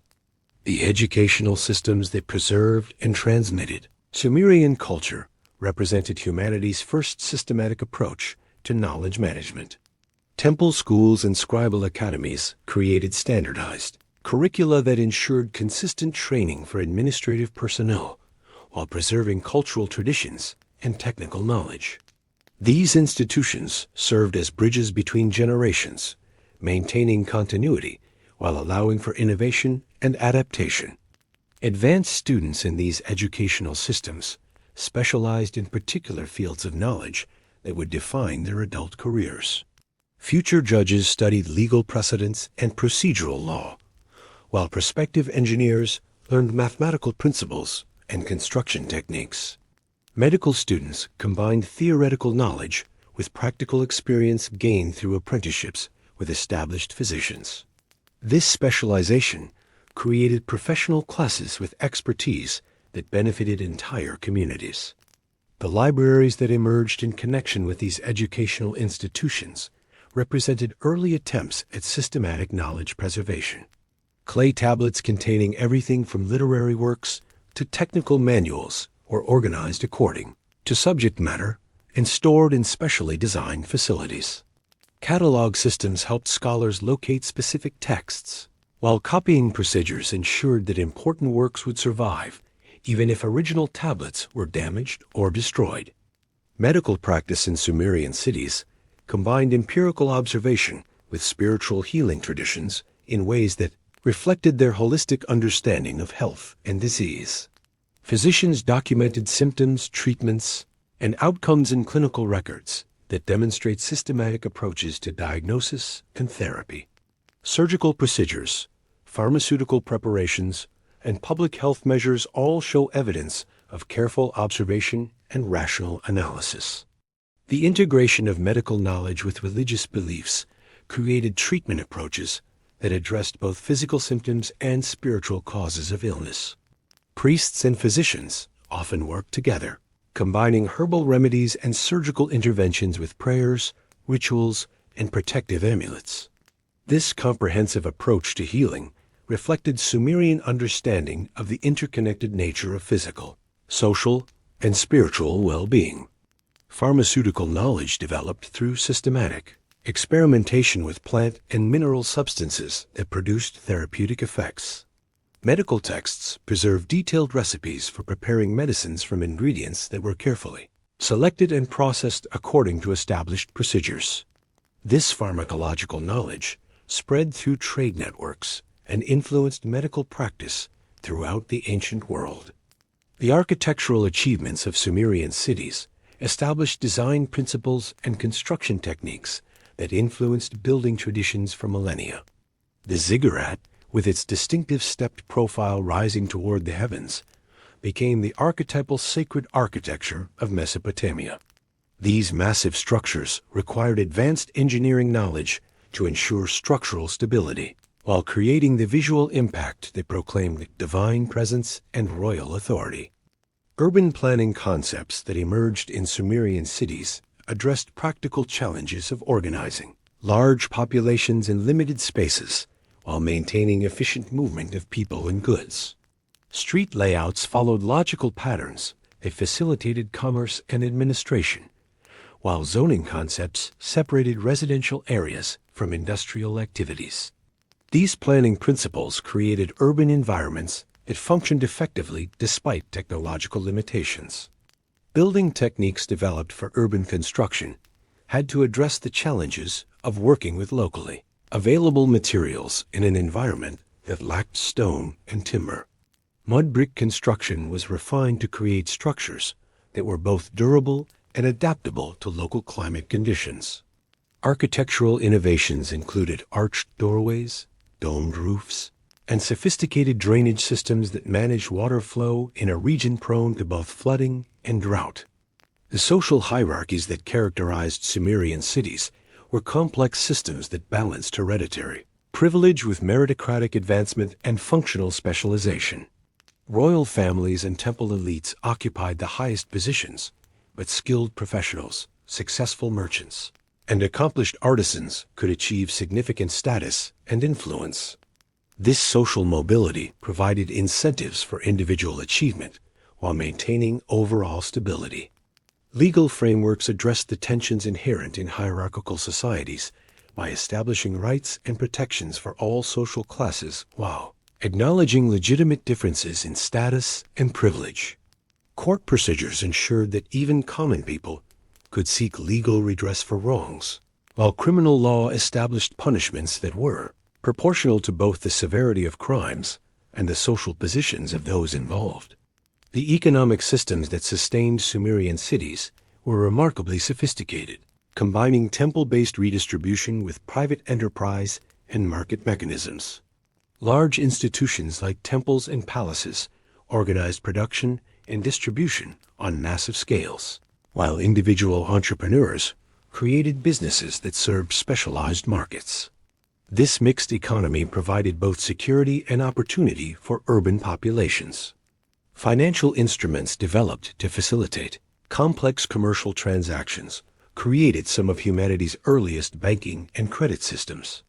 A: The educational systems that preserved and transmitted Sumerian culture represented humanity's first systematic approach to knowledge management. Temple schools and scribal academies created standardized curricula that ensured consistent training for administrative personnel while preserving cultural traditions and technical knowledge. These institutions served as bridges between generations, maintaining continuity while allowing for innovation and adaptation. Advanced students in these educational systems specialized in particular fields of knowledge that would define their adult careers. Future judges studied legal precedents and procedural law, while prospective engineers learned mathematical principles and construction techniques. Medical students combined theoretical knowledge with practical experience gained through apprenticeships with established physicians. This specialization created professional classes with expertise that benefited entire communities. The libraries that emerged in connection with these educational institutions represented early attempts at systematic knowledge preservation. Clay tablets containing everything from literary works to technical manuals were organized according to subject matter and stored in specially designed facilities. Catalog systems helped scholars locate specific texts, while copying procedures ensured that important works would survive even if original tablets were damaged or destroyed. Medical practice in Sumerian cities combined empirical observation with spiritual healing traditions in ways that reflected their holistic understanding of health and disease. Physicians documented symptoms, treatments, and outcomes in clinical records that demonstrate systematic approaches to diagnosis and therapy. Surgical procedures, pharmaceutical preparations, and public health measures all show evidence of careful observation and rational analysis. The integration of medical knowledge with religious beliefs created treatment approaches that addressed both physical symptoms and spiritual causes of illness. Priests and physicians often worked together, combining herbal remedies and surgical interventions with prayers, rituals, and protective amulets. This comprehensive approach to healing reflected Sumerian understanding of the interconnected nature of physical, social, and spiritual well-being. Pharmaceutical knowledge developed through systematic experimentation with plant and mineral substances that produced therapeutic effects. Medical texts preserve detailed recipes for preparing medicines from ingredients that were carefully selected and processed according to established procedures. This pharmacological knowledge spread through trade networks and influenced medical practice throughout the ancient world. The architectural achievements of Sumerian cities established design principles and construction techniques that influenced building traditions for millennia. The ziggurat, with its distinctive stepped profile rising toward the heavens, became the archetypal sacred architecture of Mesopotamia. These massive structures required advanced engineering knowledge to ensure structural stability, while creating the visual impact that proclaimed divine presence and royal authority. Urban planning concepts that emerged in Sumerian cities addressed practical challenges of organizing large populations in limited spaces while maintaining efficient movement of people and goods. Street layouts followed logical patterns that facilitated commerce and administration, while zoning concepts separated residential areas from industrial activities. These planning principles created urban environments that functioned effectively despite technological limitations. Building techniques developed for urban construction had to address the challenges of working with locally available materials in an environment that lacked stone and timber. Mud brick construction was refined to create structures that were both durable and adaptable to local climate conditions. Architectural innovations included arched doorways, domed roofs, and sophisticated drainage systems that managed water flow in a region prone to both flooding and drought. The social hierarchies that characterized Sumerian cities were complex systems that balanced hereditary privilege with meritocratic advancement and functional specialization. Royal families and temple elites occupied the highest positions, but skilled professionals, successful merchants, and accomplished artisans could achieve significant status and influence. This social mobility provided incentives for individual achievement while maintaining overall stability. Legal frameworks addressed the tensions inherent in hierarchical societies by establishing rights and protections for all social classes while acknowledging legitimate differences in status and privilege. Court procedures ensured that even common people could seek legal redress for wrongs, while criminal law established punishments that were proportional to both the severity of crimes and the social positions of those involved. The economic systems that sustained Sumerian cities were remarkably sophisticated, combining temple-based redistribution with private enterprise and market mechanisms. Large institutions like temples and palaces organized production and distribution on massive scales, while individual entrepreneurs created businesses that served specialized markets. This mixed economy provided both security and opportunity for urban populations. Financial instruments developed to facilitate complex commercial transactions created some of humanity's earliest banking and credit systems.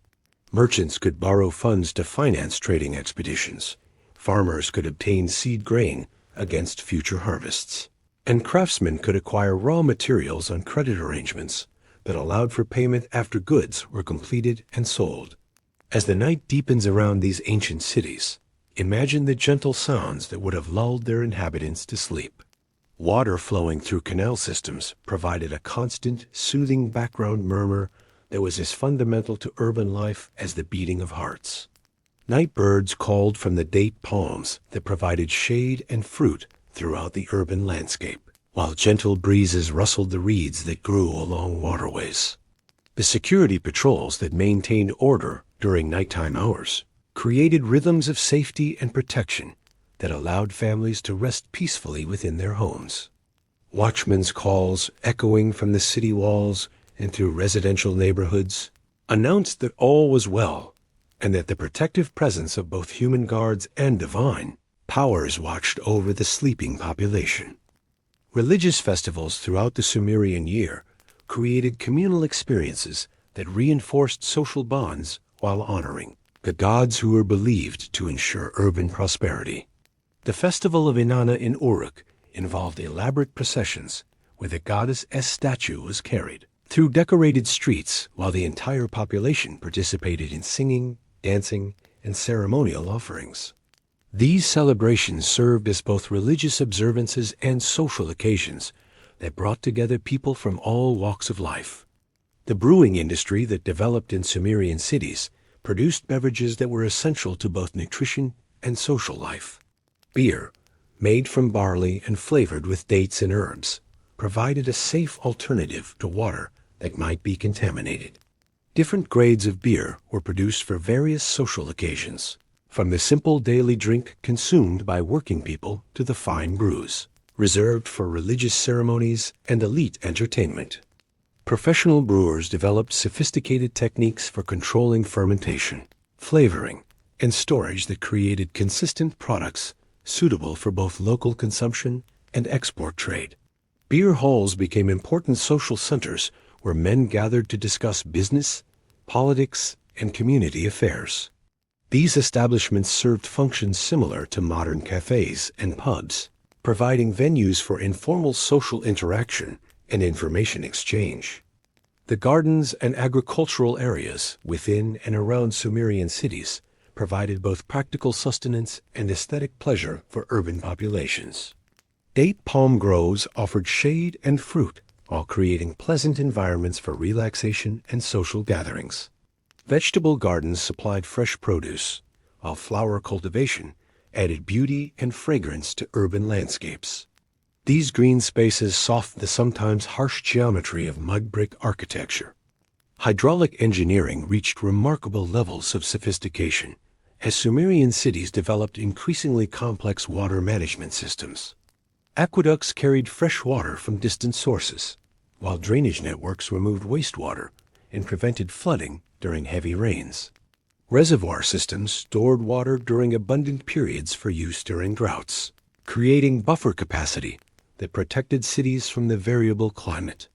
A: Merchants could borrow funds to finance trading expeditions. Farmers could obtain seed grain against future harvests. And craftsmen could acquire raw materials on credit arrangements that allowed for payment after goods were completed and sold. As the night deepens around these ancient cities, imagine the gentle sounds that would have lulled their inhabitants to sleep. Water flowing through canal systems provided a constant, soothing background murmur that was as fundamental to urban life as the beating of hearts. Night birds called from the date palms that provided shade and fruit throughout the urban landscape, while gentle breezes rustled the reeds that grew along waterways. The security patrols that maintained order during nighttime hours created rhythms of safety and protection that allowed families to rest peacefully within their homes. Watchmen's calls echoing from the city walls and through residential neighborhoods announced that all was well and that the protective presence of both human guards and divine powers watched over the sleeping population. Religious festivals throughout the Sumerian year created communal experiences that reinforced social bonds while honoring the gods who were believed to ensure urban prosperity. The festival of Inanna in Uruk involved elaborate processions where the goddess S statue was carried through decorated streets while the entire population participated in singing, dancing, and ceremonial offerings. These celebrations served as both religious observances and social occasions that brought together people from all walks of life. The brewing industry that developed in Sumerian cities produced beverages that were essential to both nutrition and social life. Beer, made from barley and flavored with dates and herbs, provided a safe alternative to water that might be contaminated. Different grades of beer were produced for various social occasions, from the simple daily drink consumed by working people to the fine brews, reserved for religious ceremonies and elite entertainment. Professional brewers developed sophisticated techniques for controlling fermentation, flavoring, and storage that created consistent products suitable for both local consumption and export trade. Beer halls became important social centers where men gathered to discuss business, politics, and community affairs. These establishments served functions similar to modern cafes and pubs, providing venues for informal social interaction and information exchange. The gardens and agricultural areas within and around Sumerian cities provided both practical sustenance and aesthetic pleasure for urban populations. Date palm groves offered shade and fruit while creating pleasant environments for relaxation and social gatherings. Vegetable gardens supplied fresh produce, while flower cultivation added beauty and fragrance to urban landscapes. These green spaces softened the sometimes harsh geometry of mud brick architecture. Hydraulic engineering reached remarkable levels of sophistication as Sumerian cities developed increasingly complex water management systems. Aqueducts carried fresh water from distant sources, while drainage networks removed wastewater and prevented flooding during heavy rains. Reservoir systems stored water during abundant periods for use during droughts, creating buffer capacity that protected cities from the variable climate.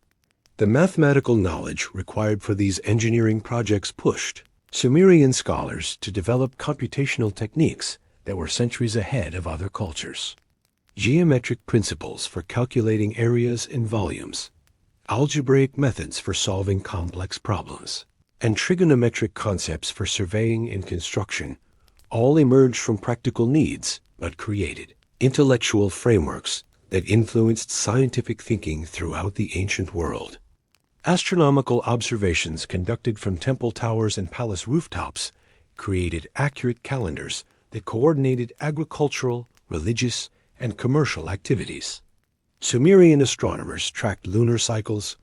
A: The mathematical knowledge required for these engineering projects pushed Sumerian scholars to develop computational techniques that were centuries ahead of other cultures. Geometric principles for calculating areas and volumes, algebraic methods for solving complex problems, and trigonometric concepts for surveying and construction all emerged from practical needs but created intellectual frameworks that influenced scientific thinking throughout the ancient world. Astronomical observations conducted from temple towers and palace rooftops created accurate calendars that coordinated agricultural, religious, and commercial activities. Sumerian astronomers tracked lunar cycles,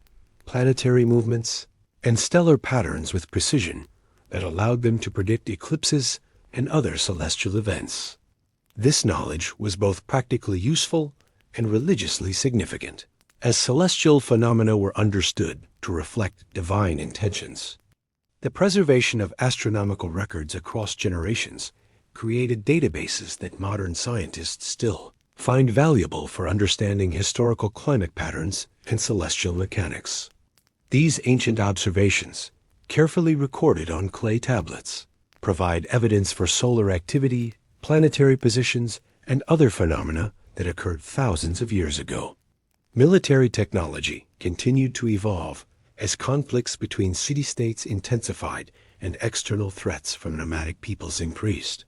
A: planetary movements, and stellar patterns with precision that allowed them to predict eclipses and other celestial events. This knowledge was both practically useful and religiously significant, as celestial phenomena were understood to reflect divine intentions. The preservation of astronomical records across generations created databases that modern scientists still find valuable for understanding historical climate patterns and celestial mechanics. These ancient observations, carefully recorded on clay tablets, provide evidence for solar activity, planetary positions, and other phenomena that occurred thousands of years ago. Military technology continued to evolve as conflicts between city-states intensified and external threats from nomadic peoples increased.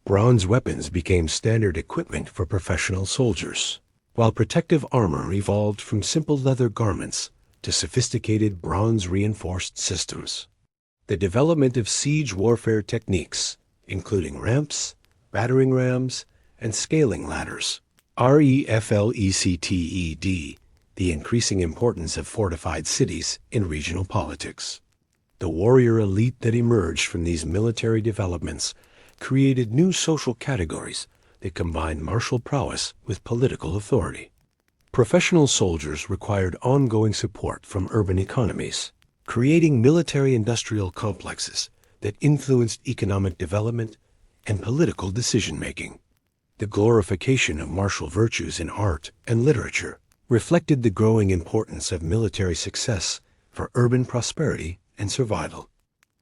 A: Bronze weapons became standard equipment for professional soldiers, while protective armor evolved from simple leather garments to sophisticated bronze-reinforced systems. The development of siege warfare techniques, including ramps, battering rams, and scaling ladders, reflected the increasing importance of fortified cities in regional politics. The warrior elite that emerged from these military developments created new social categories that combined martial prowess with political authority. Professional soldiers required ongoing support from urban economies, creating military-industrial complexes that influenced economic development and political decision-making. The glorification of martial virtues in art and literature reflected the growing importance of military success for urban prosperity and survival.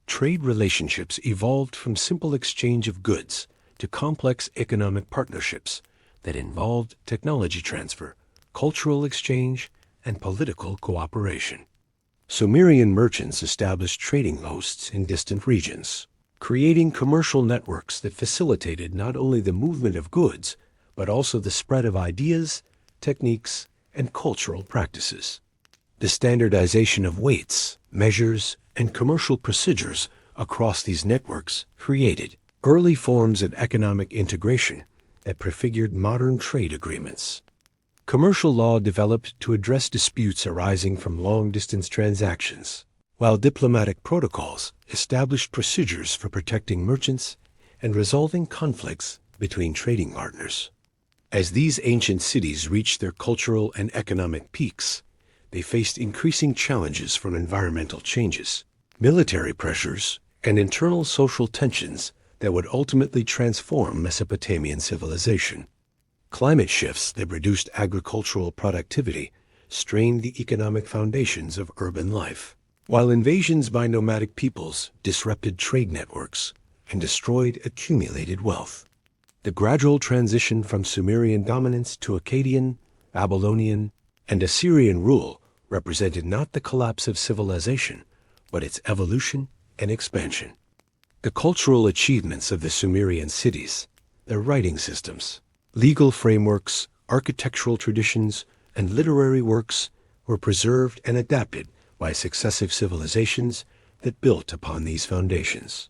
A: Trade relationships evolved from simple exchange of goods to complex economic partnerships that involved technology transfer, cultural exchange, and political cooperation. Sumerian merchants established trading posts in distant regions, creating commercial networks that facilitated not only the movement of goods, but also the spread of ideas, techniques, and cultural practices. The standardization of weights, measures, and commercial procedures across these networks created early forms of economic integration that prefigured modern trade agreements. Commercial law developed to address disputes arising from long-distance transactions, while diplomatic protocols established procedures for protecting merchants and resolving conflicts between trading partners. As these ancient cities reached their cultural and economic peaks, they faced increasing challenges from environmental changes, military pressures, and internal social tensions that would ultimately transform Mesopotamian civilization. Climate shifts that reduced agricultural productivity strained the economic foundations of urban life, while invasions by nomadic peoples disrupted trade networks and destroyed accumulated wealth. The gradual transition from Sumerian dominance to Akkadian, Babylonian, and Assyrian rule represented not the collapse of civilization, but its evolution and expansion. The cultural achievements of the Sumerian cities, their writing systems, legal frameworks, architectural traditions, and literary works were preserved and adapted by successive civilizations that built upon these foundations.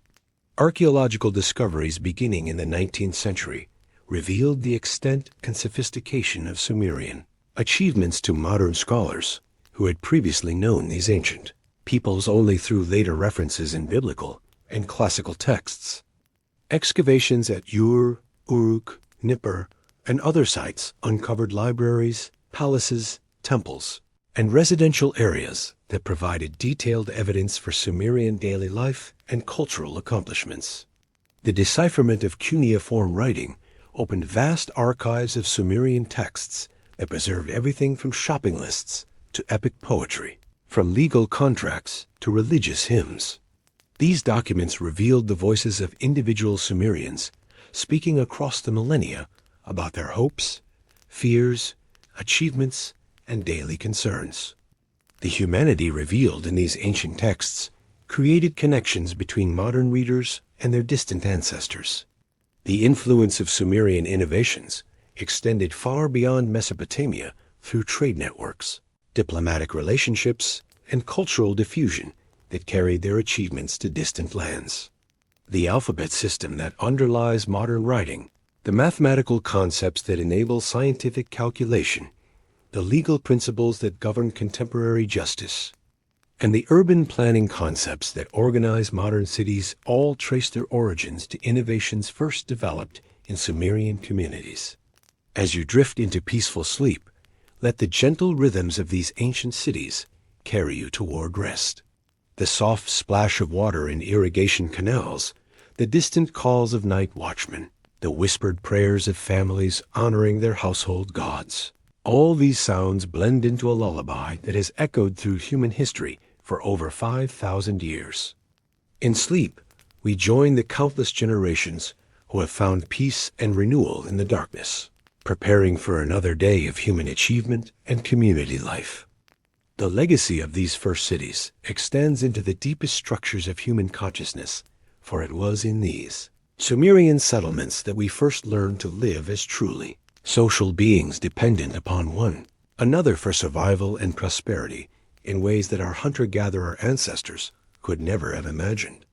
A: Archaeological discoveries beginning in the 19th century revealed the extent and sophistication of Sumerian achievements to modern scholars who had previously known these ancient peoples only through later references in biblical and classical texts. Excavations at Ur, Uruk, Nippur, and other sites uncovered libraries, palaces, temples, and residential areas that provided detailed evidence for Sumerian daily life and cultural accomplishments. The decipherment of cuneiform writing opened vast archives of Sumerian texts that preserved everything from shopping lists to epic poetry, from legal contracts to religious hymns. These documents revealed the voices of individual Sumerians speaking across the millennia about their hopes, fears, achievements, and daily concerns. The humanity revealed in these ancient texts created connections between modern readers and their distant ancestors. The influence of Sumerian innovations extended far beyond Mesopotamia through trade networks, diplomatic relationships, and cultural diffusion that carried their achievements to distant lands. The alphabet system that underlies modern writing, the mathematical concepts that enable scientific calculation, the legal principles that govern contemporary justice, and the urban planning concepts that organize modern cities all trace their origins to innovations first developed in Sumerian communities. As you drift into peaceful sleep, let the gentle rhythms of these ancient cities carry you toward rest. The soft splash of water in irrigation canals, the distant calls of night watchmen, the whispered prayers of families honoring their household gods. All these sounds blend into a lullaby that has echoed through human history for over 5,000 years. In sleep, we join the countless generations who have found peace and renewal in the darkness, preparing for another day of human achievement and community life. The legacy of these first cities extends into the deepest structures of human consciousness, for it was in these Sumerian settlements that we first learned to live as truly social beings dependent upon one another for survival and prosperity in ways that our hunter-gatherer ancestors could never have imagined.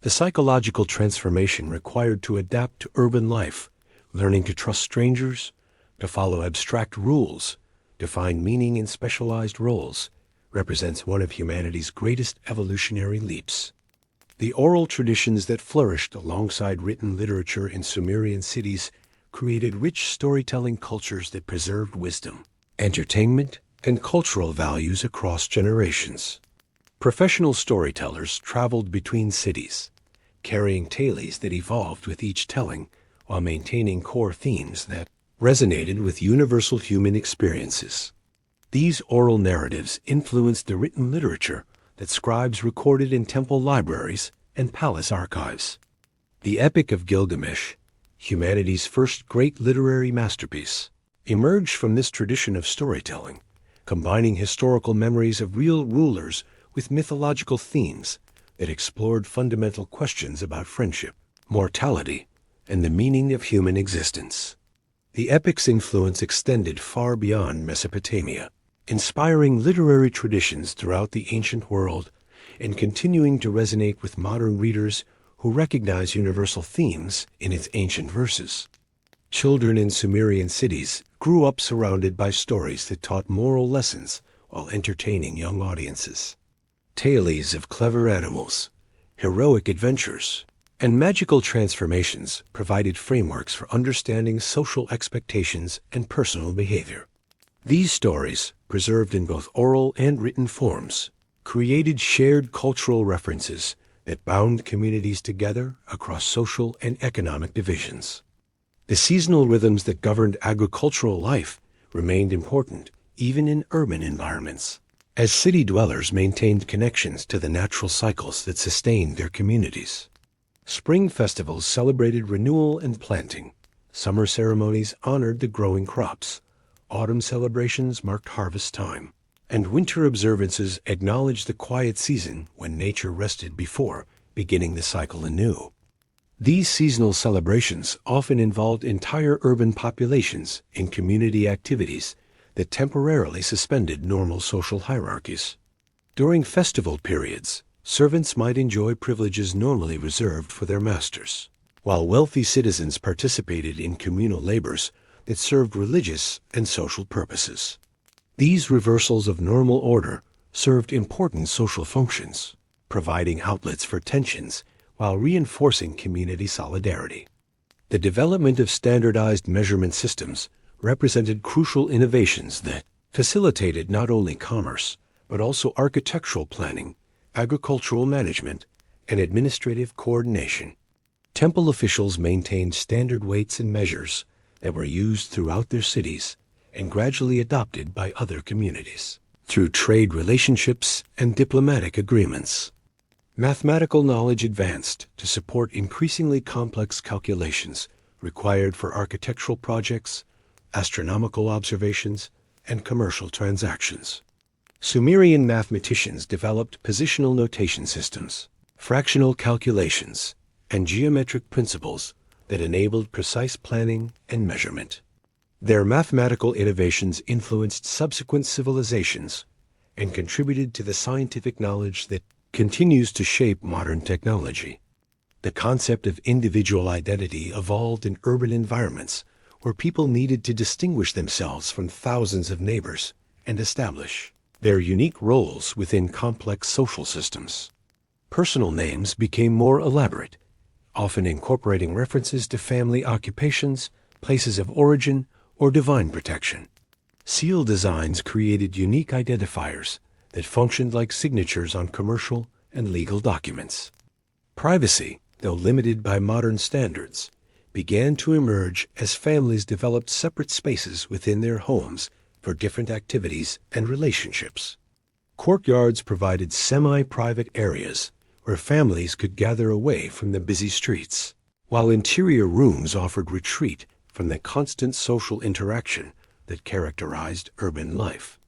A: The psychological transformation required to adapt to urban life, learning to trust strangers, to follow abstract rules, to find meaning in specialized roles, represents one of humanity's greatest evolutionary leaps. The oral traditions that flourished alongside written literature in Sumerian cities created rich storytelling cultures that preserved wisdom, entertainment, and cultural values across generations. Professional storytellers traveled between cities, carrying tales that evolved with each telling while maintaining core themes that resonated with universal human experiences. These oral narratives influenced the written literature that scribes recorded in temple libraries and palace archives. The Epic of Gilgamesh, humanity's first great literary masterpiece, emerged from this tradition of storytelling, combining historical memories of real rulers with mythological themes that explored fundamental questions about friendship, mortality, and the meaning of human existence. The epic's influence extended far beyond Mesopotamia, inspiring literary traditions throughout the ancient world and continuing to resonate with modern readers who recognize universal themes in its ancient verses. Children in Sumerian cities grew up surrounded by stories that taught moral lessons while entertaining young audiences. Tales of clever animals, heroic adventures, and magical transformations provided frameworks for understanding social expectations and personal behavior. These stories, preserved in both oral and written forms, created shared cultural references that bound communities together across social and economic divisions. The seasonal rhythms that governed agricultural life remained important even in urban environments, as city dwellers maintained connections to the natural cycles that sustained their communities. Spring festivals celebrated renewal and planting. Summer ceremonies honored the growing crops. Autumn celebrations marked harvest time. And winter observances acknowledged the quiet season when nature rested before beginning the cycle anew. These seasonal celebrations often involved entire urban populations in community activities that temporarily suspended normal social hierarchies. During festival periods, servants might enjoy privileges normally reserved for their masters, while wealthy citizens participated in communal labors that served religious and social purposes. These reversals of normal order served important social functions, providing outlets for tensions while reinforcing community solidarity. The development of standardized measurement systems represented crucial innovations that facilitated not only commerce, but also architectural planning, agricultural management, and administrative coordination. Temple officials maintained standard weights and measures that were used throughout their cities and gradually adopted by other communities through trade relationships and diplomatic agreements. Mathematical knowledge advanced to support increasingly complex calculations required for architectural projects, astronomical observations, and commercial transactions. Sumerian mathematicians developed positional notation systems, fractional calculations, and geometric principles that enabled precise planning and measurement. Their mathematical innovations influenced subsequent civilizations and contributed to the scientific knowledge that continues to shape modern technology. The concept of individual identity evolved in urban environments where people needed to distinguish themselves from thousands of neighbors and establish their unique roles within complex social systems. Personal names became more elaborate, often incorporating references to family occupations, places of origin, or divine protection. Seal designs created unique identifiers that functioned like signatures on commercial and legal documents. Privacy, though limited by modern standards, began to emerge as families developed separate spaces within their homes for different activities and relationships. Courtyards provided semi-private areas where families could gather away from the busy streets, while interior rooms offered retreat from the constant social interaction that characterized urban life.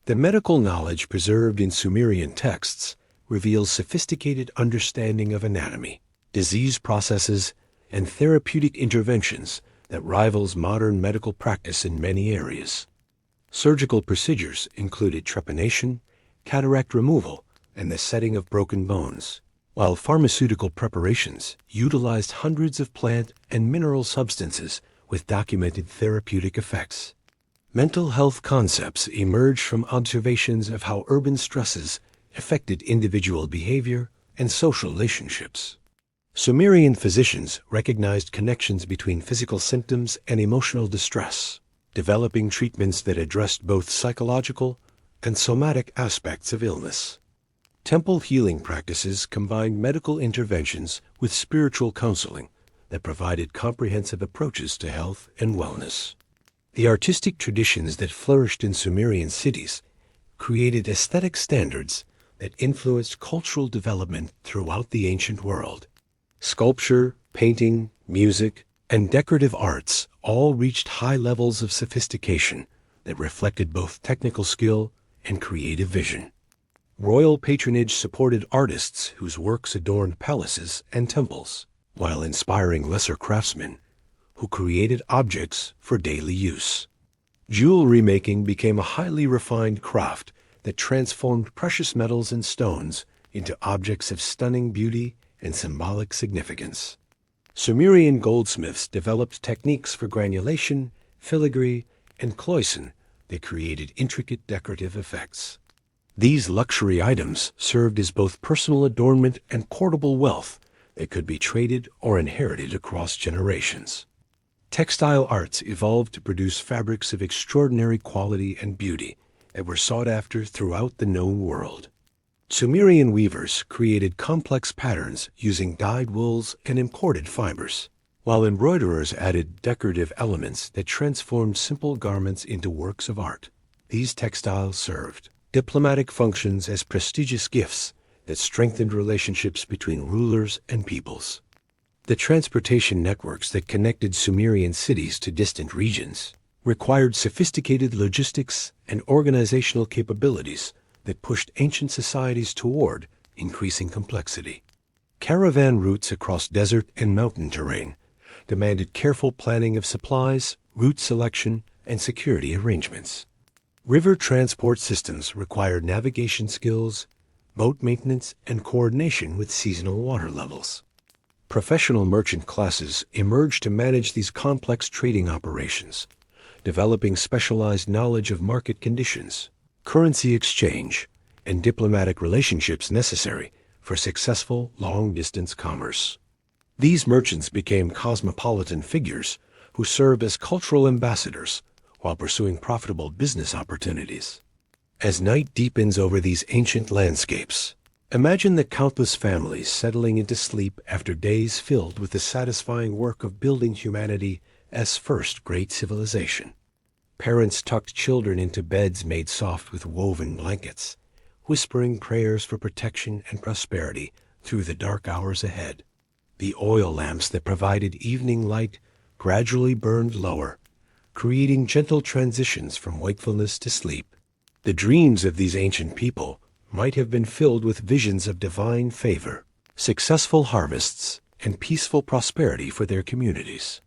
A: The medical knowledge preserved in Sumerian texts reveals sophisticated understanding of anatomy, disease processes, and therapeutic interventions that rivals modern medical practice in many areas. Surgical procedures included trepanation, cataract removal, and the setting of broken bones, while pharmaceutical preparations utilized hundreds of plant and mineral substances with documented therapeutic effects. Mental health concepts emerged from observations of how urban stresses affected individual behavior and social relationships. Sumerian physicians recognized connections between physical symptoms and emotional distress, developing treatments that addressed both psychological and somatic aspects of illness. Temple healing practices combined medical interventions with spiritual counseling that provided comprehensive approaches to health and wellness. The artistic traditions that flourished in Sumerian cities created aesthetic standards that influenced cultural development throughout the ancient world. Sculpture, painting, music, and decorative arts all reached high levels of sophistication that reflected both technical skill and creative vision. Royal patronage supported artists whose works adorned palaces and temples, while inspiring lesser craftsmen who created objects for daily use. Jewelry making became a highly refined craft that transformed precious metals and stones into objects of stunning beauty and symbolic significance. Sumerian goldsmiths developed techniques for granulation, filigree, and cloisonne that created intricate decorative effects. These luxury items served as both personal adornment and portable wealth that could be traded or inherited across generations. Textile arts evolved to produce fabrics of extraordinary quality and beauty that were sought after throughout the known world. Sumerian weavers created complex patterns using dyed wools and imported fibers, while embroiderers added decorative elements that transformed simple garments into works of art. These textiles served diplomatic functions as prestigious gifts that strengthened relationships between rulers and peoples. The transportation networks that connected Sumerian cities to distant regions required sophisticated logistics and organizational capabilities that pushed ancient societies toward increasing complexity. Caravan routes across desert and mountain terrain demanded careful planning of supplies, route selection, and security arrangements. River transport systems required navigation skills, boat maintenance, and coordination with seasonal water levels. Professional merchant classes emerged to manage these complex trading operations, developing specialized knowledge of market conditions, currency exchange, and diplomatic relationships necessary for successful long-distance commerce. These merchants became cosmopolitan figures who served as cultural ambassadors while pursuing profitable business opportunities. As night deepens over these ancient landscapes, imagine the countless families settling into sleep after days filled with the satisfying work of building humanity's first great civilization. Parents tucked children into beds made soft with woven blankets, whispering prayers for protection and prosperity through the dark hours ahead. The oil lamps that provided evening light gradually burned lower, creating gentle transitions from wakefulness to sleep. The dreams of these ancient people might have been filled with visions of divine favor, successful harvests, and peaceful prosperity for their communities.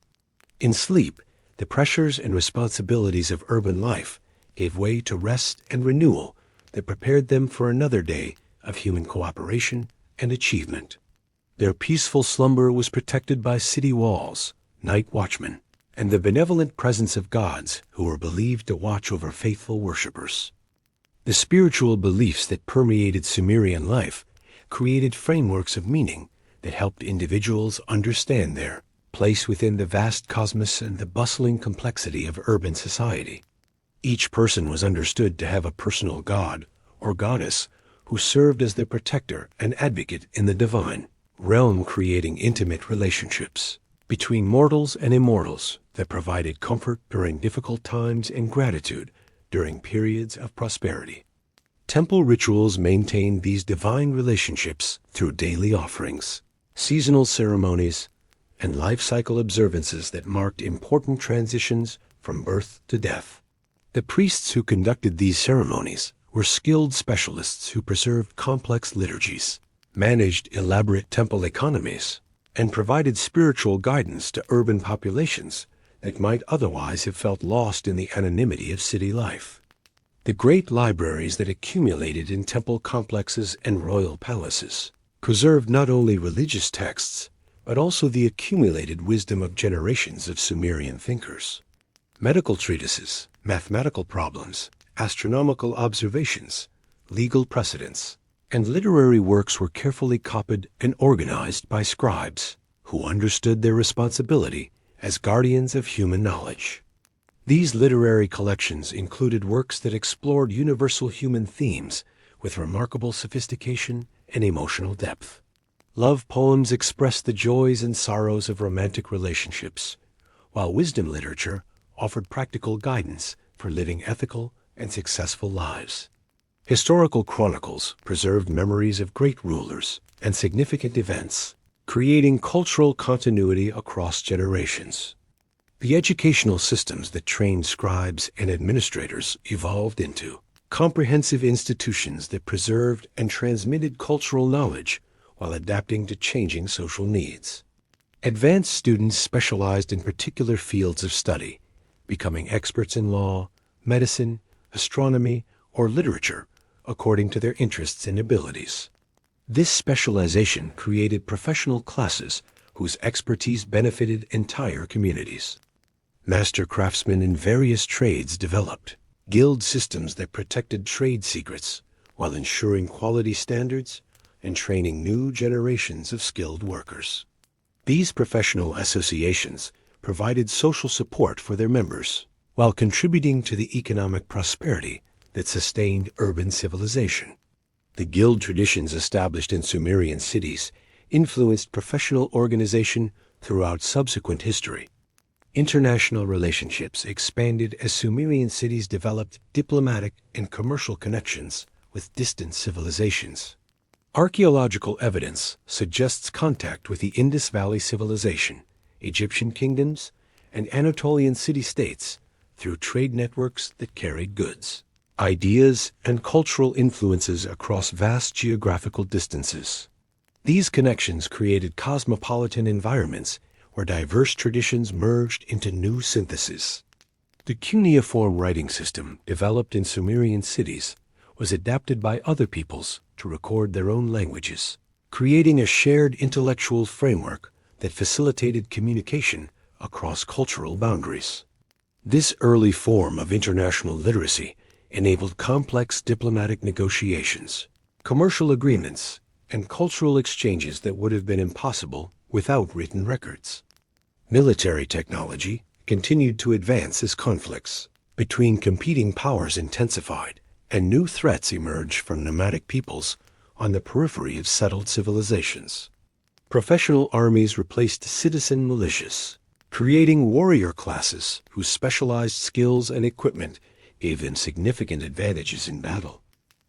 A: In sleep, the pressures and responsibilities of urban life gave way to rest and renewal that prepared them for another day of human cooperation and achievement. Their peaceful slumber was protected by city walls, night watchmen, and the benevolent presence of gods who were believed to watch over faithful worshippers. The spiritual beliefs that permeated Sumerian life created frameworks of meaning that helped individuals understand their place within the vast cosmos and the bustling complexity of urban society. Each person was understood to have a personal god or goddess who served as their protector and advocate in the divine realm, creating intimate relationships between mortals and immortals that provided comfort during difficult times and gratitude during periods of prosperity. Temple rituals maintained these divine relationships through daily offerings, seasonal ceremonies, and life cycle observances that marked important transitions from birth to death. The priests who conducted these ceremonies were skilled specialists who preserved complex liturgies, managed elaborate temple economies, and provided spiritual guidance to urban populations that might otherwise have felt lost in the anonymity of city life. The great libraries that accumulated in temple complexes and royal palaces preserved not only religious texts, but also the accumulated wisdom of generations of Sumerian thinkers. Medical treatises, mathematical problems, astronomical observations, legal precedents, and literary works were carefully copied and organized by scribes who understood their responsibility as guardians of human knowledge. These literary collections included works that explored universal human themes with remarkable sophistication and emotional depth. Love poems expressed the joys and sorrows of romantic relationships, while wisdom literature offered practical guidance for living ethical and successful lives. Historical chronicles preserved memories of great rulers and significant events, creating cultural continuity across generations. The educational systems that trained scribes and administrators evolved into comprehensive institutions that preserved and transmitted cultural knowledge while adapting to changing social needs. Advanced students specialized in particular fields of study, becoming experts in law, medicine, astronomy, or literature according to their interests and abilities. This specialization created professional classes whose expertise benefited entire communities. Master craftsmen in various trades developed guild systems that protected trade secrets while ensuring quality standards and training new generations of skilled workers. These professional associations provided social support for their members while contributing to the economic prosperity that sustained urban civilization. The guild traditions established in Sumerian cities influenced professional organization throughout subsequent history. International relationships expanded as Sumerian cities developed diplomatic and commercial connections with distant civilizations. Archaeological evidence suggests contact with the Indus Valley Civilization, Egyptian kingdoms, and Anatolian city-states through trade networks that carried goods, ideas, and cultural influences across vast geographical distances. These connections created cosmopolitan environments where diverse traditions merged into new syntheses. The cuneiform writing system developed in Sumerian cities was adapted by other peoples to record their own languages, creating a shared intellectual framework that facilitated communication across cultural boundaries. This early form of international literacy enabled complex diplomatic negotiations, commercial agreements, and cultural exchanges that would have been impossible without written records. Military technology continued to advance as conflicts between competing powers intensified and new threats emerged from nomadic peoples on the periphery of settled civilizations. Professional armies replaced citizen militias, creating warrior classes whose specialized skills and equipment gave them significant advantages in battle.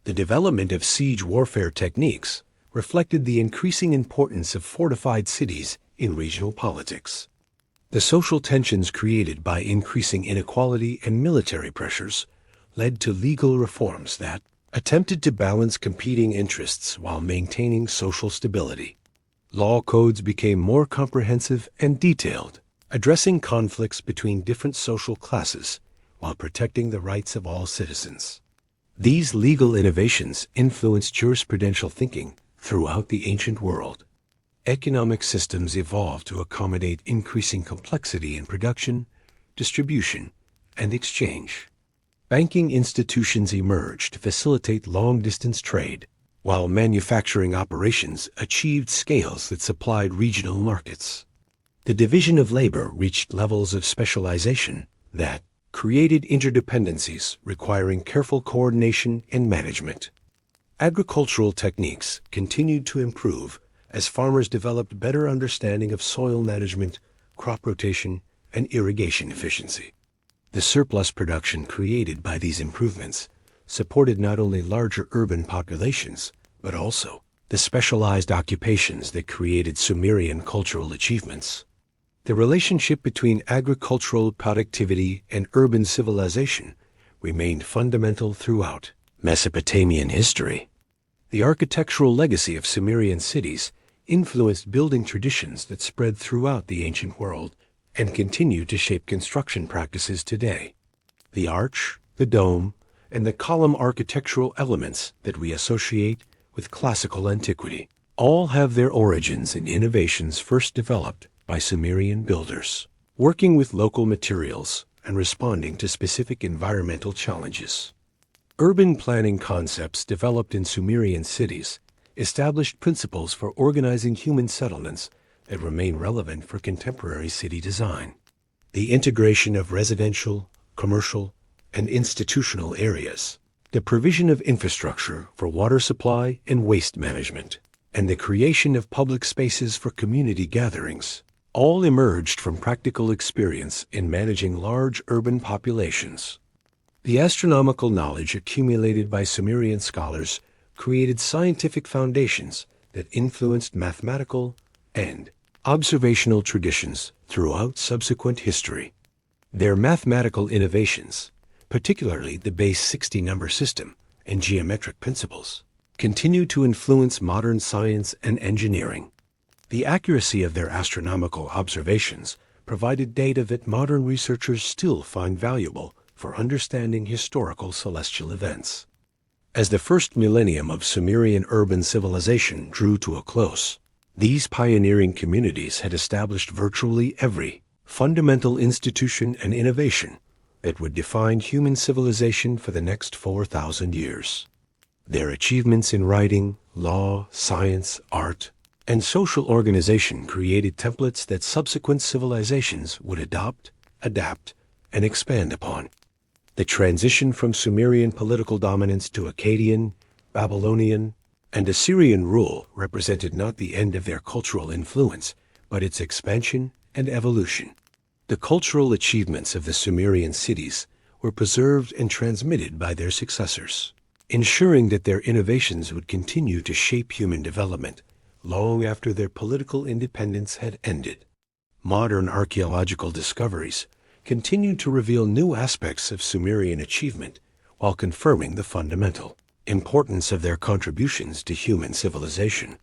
A: The development of siege warfare techniques reflected the increasing importance of fortified cities in regional politics. The social tensions created by increasing inequality and military pressures led to legal reforms that attempted to balance competing interests while maintaining social stability. Law codes became more comprehensive and detailed, addressing conflicts between different social classes while protecting the rights of all citizens. These legal innovations influenced jurisprudential thinking throughout the ancient world. Economic systems evolved to accommodate increasing complexity in production, distribution, and exchange. Banking institutions emerged to facilitate long-distance trade, while manufacturing operations achieved scales that supplied regional markets. The division of labor reached levels of specialization that created interdependencies requiring careful coordination and management. Agricultural techniques continued to improve as farmers developed better understanding of soil management, crop rotation, and irrigation efficiency. The surplus production created by these improvements supported not only larger urban populations, but also the specialized occupations that created Sumerian cultural achievements. The relationship between agricultural productivity and urban civilization remained fundamental throughout Mesopotamian history. The architectural legacy of Sumerian cities influenced building traditions that spread throughout the ancient world and continue to shape construction practices today. The arch, the dome, and the column architectural elements that we associate with classical antiquity all have their origins in innovations first developed by Sumerian builders, working with local materials and responding to specific environmental challenges. Urban planning concepts developed in Sumerian cities established principles for organizing human settlements that remain relevant for contemporary city design. The integration of residential, commercial, and institutional areas, the provision of infrastructure for water supply and waste management, and the creation of public spaces for community gatherings all emerged from practical experience in managing large urban populations. The astronomical knowledge accumulated by Sumerian scholars created scientific foundations that influenced mathematical and observational traditions throughout subsequent history. Their mathematical innovations, particularly the base 60 number system and geometric principles, continue to influence modern science and engineering. The accuracy of their astronomical observations provided data that modern researchers still find valuable for understanding historical celestial events. As the first millennium of Sumerian urban civilization drew to a close, these pioneering communities had established virtually every fundamental institution and innovation that would define human civilization for the next 4,000 years. Their achievements in writing, law, science, art, and social organization created templates that subsequent civilizations would adopt, adapt, and expand upon. The transition from Sumerian political dominance to Akkadian, Babylonian, and Assyrian rule represented not the end of their cultural influence, but its expansion and evolution. The cultural achievements of the Sumerian cities were preserved and transmitted by their successors, ensuring that their innovations would continue to shape human development long after their political independence had ended. Modern archaeological discoveries continue to reveal new aspects of Sumerian achievement while confirming the fundamental importance of their contributions to human civilization.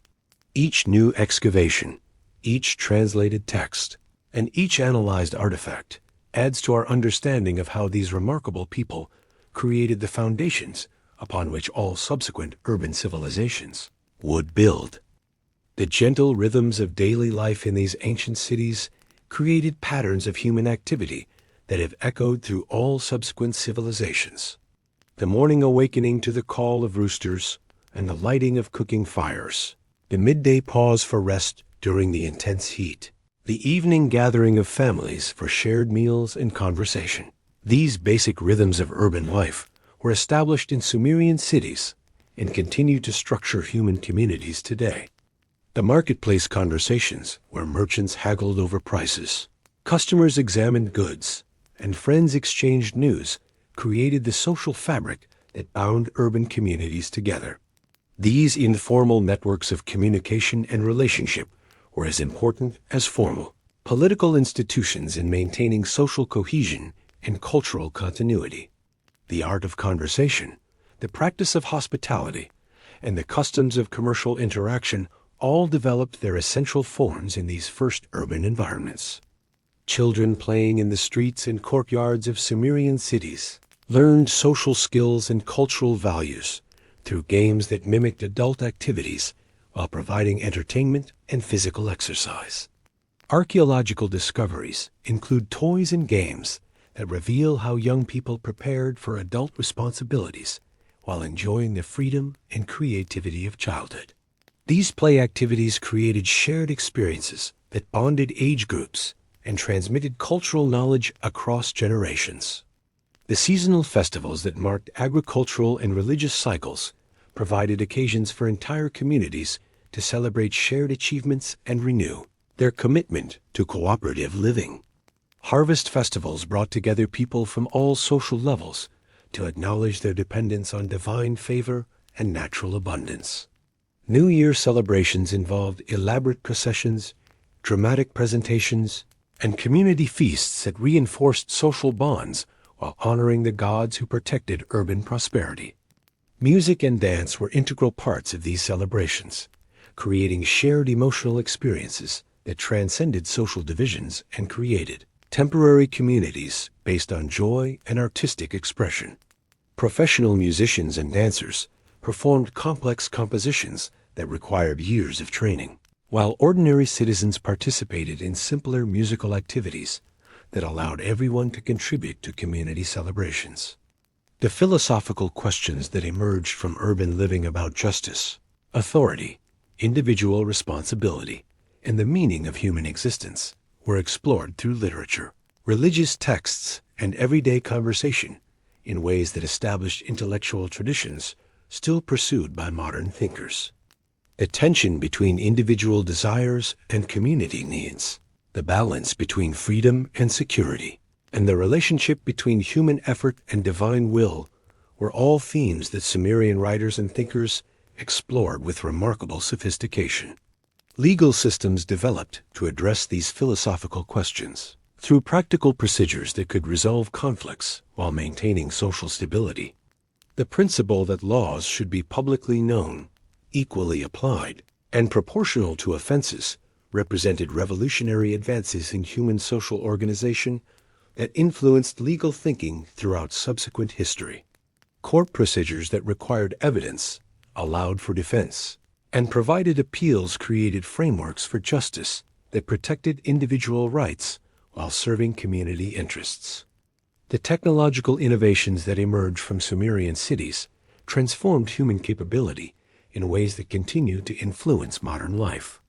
A: Each new excavation, each translated text, and each analyzed artifact adds to our understanding of how these remarkable people created the foundations upon which all subsequent urban civilizations would build. The gentle rhythms of daily life in these ancient cities created patterns of human activity that have echoed through all subsequent civilizations. The morning awakening to the call of roosters and the lighting of cooking fires, the midday pause for rest during the intense heat, the evening gathering of families for shared meals and conversation. These basic rhythms of urban life were established in Sumerian cities and continue to structure human communities today. The marketplace conversations, where merchants haggled over prices, customers examined goods, and friends exchanged news, created the social fabric that bound urban communities together. These informal networks of communication and relationship were as important as formal political institutions in maintaining social cohesion and cultural continuity. The art of conversation, the practice of hospitality, and the customs of commercial interaction all developed their essential forms in these first urban environments. Children playing in the streets and courtyards of Sumerian cities learned social skills and cultural values through games that mimicked adult activities while providing entertainment and physical exercise. Archaeological discoveries include toys and games that reveal how young people prepared for adult responsibilities while enjoying the freedom and creativity of childhood. These play activities created shared experiences that bonded age groups and transmitted cultural knowledge across generations. The seasonal festivals that marked agricultural and religious cycles provided occasions for entire communities to celebrate shared achievements and renew their commitment to cooperative living. Harvest festivals brought together people from all social levels to acknowledge their dependence on divine favor and natural abundance. New Year celebrations involved elaborate processions, dramatic presentations, and community feasts that reinforced social bonds while honoring the gods who protected urban prosperity. Music and dance were integral parts of these celebrations, creating shared emotional experiences that transcended social divisions and created temporary communities based on joy and artistic expression. Professional musicians and dancers performed complex compositions that required years of training, while ordinary citizens participated in simpler musical activities that allowed everyone to contribute to community celebrations. The philosophical questions that emerged from urban living about justice, authority, individual responsibility, and the meaning of human existence were explored through literature, religious texts, and everyday conversation in ways that established intellectual traditions still pursued by modern thinkers. The tension between individual desires and community needs, the balance between freedom and security, and the relationship between human effort and divine will were all themes that Sumerian writers and thinkers explored with remarkable sophistication. Legal systems developed to address these philosophical questions through practical procedures that could resolve conflicts while maintaining social stability. The principle that laws should be publicly known, equally applied, and proportional to offenses represented revolutionary advances in human social organization that influenced legal thinking throughout subsequent history. court procedures that required evidence, allowed for defense, and provided appeals created frameworks for justice that protected individual rights while serving community interests. The technological innovations that emerged from Sumerian cities transformed human capability in ways that continue to influence modern life.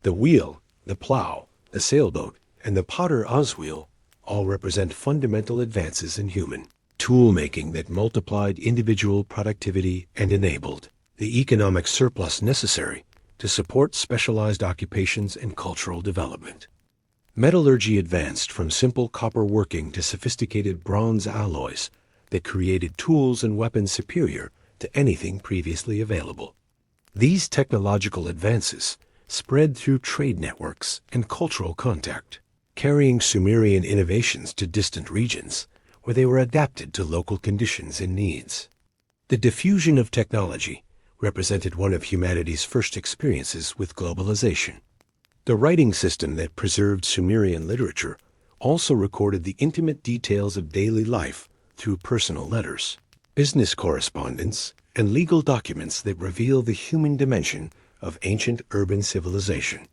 A: The wheel, the plow, the sailboat, and the potter-az wheel all represent fundamental advances in human tool-making that multiplied individual productivity and enabled the economic surplus necessary to support specialized occupations and cultural development. Metallurgy advanced from simple copper working to sophisticated bronze alloys that created tools and weapons superior to anything previously available. These technological advances spread through trade networks and cultural contact, carrying Sumerian innovations to distant regions where they were adapted to local conditions and needs. The diffusion of technology represented one of humanity's first experiences with globalization. The writing system that preserved Sumerian literature also recorded the intimate details of daily life through personal letters, business correspondence, and legal documents that reveal the human dimension of ancient urban civilization.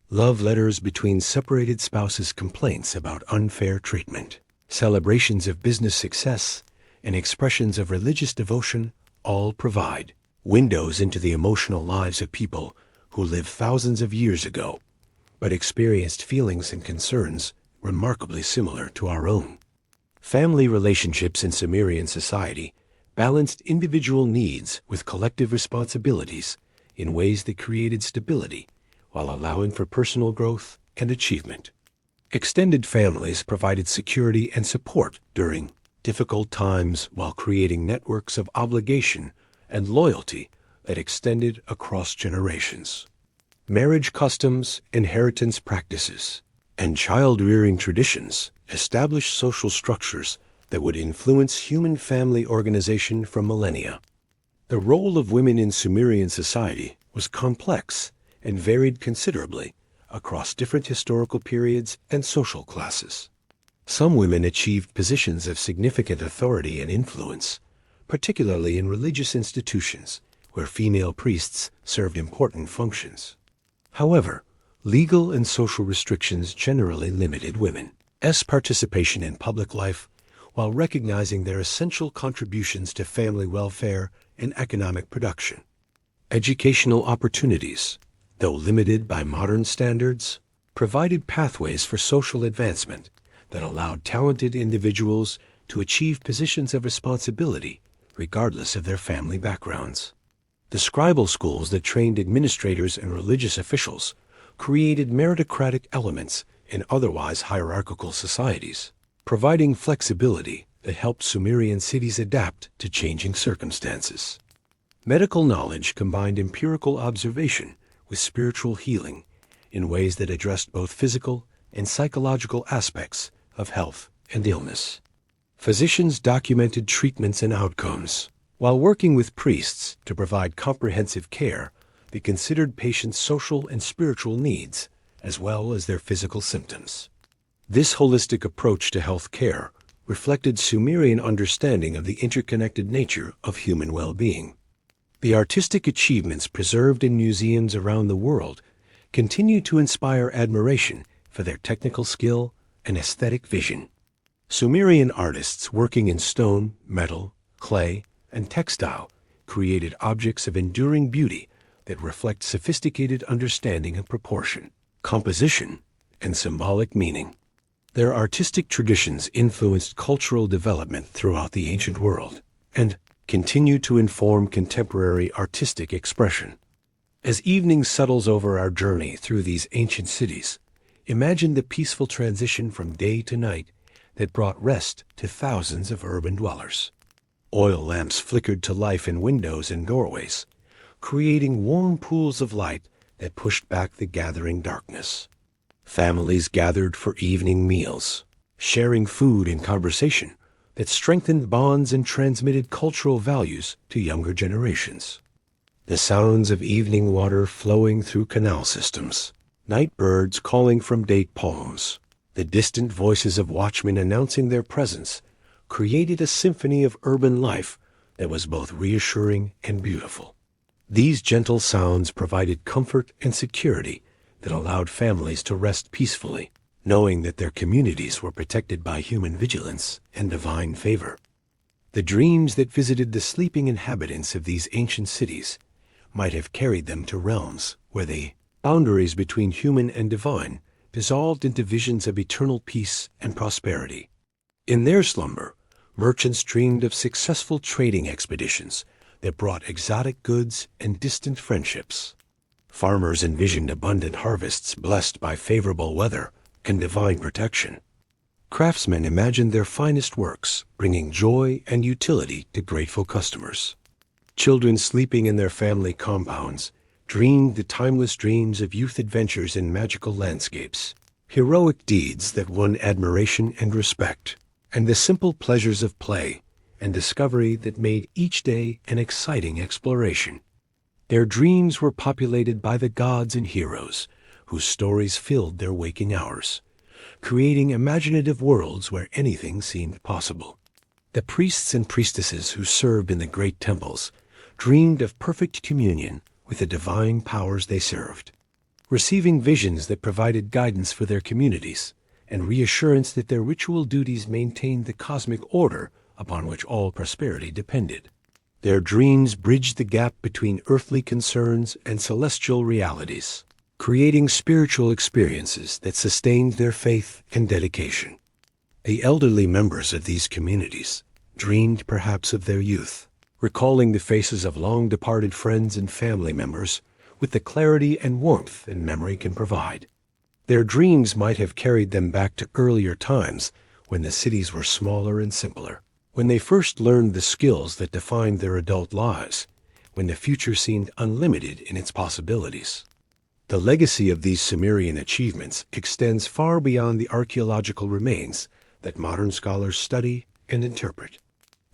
A: Love letters between separated spouses, complaints about unfair treatment, celebrations of business success, and expressions of religious devotion all provide windows into the emotional lives of people who lived thousands of years ago, but experienced feelings and concerns remarkably similar to our own. Family relationships in Sumerian society balanced individual needs with collective responsibilities in ways that created stability while allowing for personal growth and achievement. Extended families provided security and support during difficult times while creating networks of obligation and loyalty that extended across generations. Marriage customs, inheritance practices, and child-rearing traditions established social structures that would influence human family organization for millennia. The role of women in Sumerian society was complex and varied considerably across different historical periods and social classes. Some women achieved positions of significant authority and influence, particularly in religious institutions where female priests served important functions. However, legal and social restrictions generally limited women's participation in public life while recognizing their essential contributions to family welfare and economic production. Educational opportunities, though limited by modern standards, provided pathways for social advancement that allowed talented individuals to achieve positions of responsibility regardless of their family backgrounds. The scribal schools that trained administrators and religious officials created meritocratic elements in otherwise hierarchical societies, providing flexibility that helped Sumerian cities adapt to changing circumstances. Medical knowledge combined empirical observation with spiritual healing in ways that addressed both physical and psychological aspects of health and illness. Physicians documented treatments and outcomes, while working with priests to provide comprehensive care that considered patients' social and spiritual needs as well as their physical symptoms. This holistic approach to health care reflected Sumerian understanding of the interconnected nature of human well-being. The artistic achievements preserved in museums around the world continue to inspire admiration for their technical skill and aesthetic vision. Sumerian artists working in stone, metal, clay, and textile created objects of enduring beauty that reflect sophisticated understanding of proportion, composition, and symbolic meaning. Their artistic traditions influenced cultural development throughout the ancient world and continue to inform contemporary artistic expression. As evening settles over our journey through these ancient cities, imagine the peaceful transition from day to night that brought rest to thousands of urban dwellers. Oil lamps flickered to life in windows and doorways, creating warm pools of light that pushed back the gathering darkness. Families gathered for evening meals, sharing food and conversation that strengthened bonds and transmitted cultural values to younger generations. The sounds of evening water flowing through canal systems, night birds calling from date palms, the distant voices of watchmen announcing their presence created a symphony of urban life that was both reassuring and beautiful. These gentle sounds provided comfort and security that allowed families to rest peacefully, knowing that their communities were protected by human vigilance and divine favor. The dreams that visited the sleeping inhabitants of these ancient cities might have carried them to realms where the boundaries between human and divine dissolved into visions of eternal peace and prosperity. In their slumber, merchants dreamed of successful trading expeditions that brought exotic goods and distant friendships. Farmers envisioned abundant harvests blessed by favorable weather and divine protection. Craftsmen imagined their finest works, bringing joy and utility to grateful customers. Children sleeping in their family compounds dreamed the timeless dreams of youth adventures in magical landscapes, heroic deeds that won admiration and respect, and the simple pleasures of play and discovery that made each day an exciting exploration. Their dreams were populated by the gods and heroes, whose stories filled their waking hours, creating imaginative worlds where anything seemed possible. The priests and priestesses who served in the great temples dreamed of perfect communion with the divine powers they served, receiving visions that provided guidance for their communities and reassurance that their ritual duties maintained the cosmic order upon which all prosperity depended. Their dreams bridged the gap between earthly concerns and celestial realities, creating spiritual experiences that sustained their faith and dedication. The elderly members of these communities dreamed perhaps of their youth, recalling the faces of long-departed friends and family members with the clarity and warmth that memory can provide. Their dreams might have carried them back to earlier times when the cities were smaller and simpler, when they first learned the skills that defined their adult lives, when the future seemed unlimited in its possibilities. The legacy of these Sumerian achievements extends far beyond the archaeological remains that modern scholars study and interpret.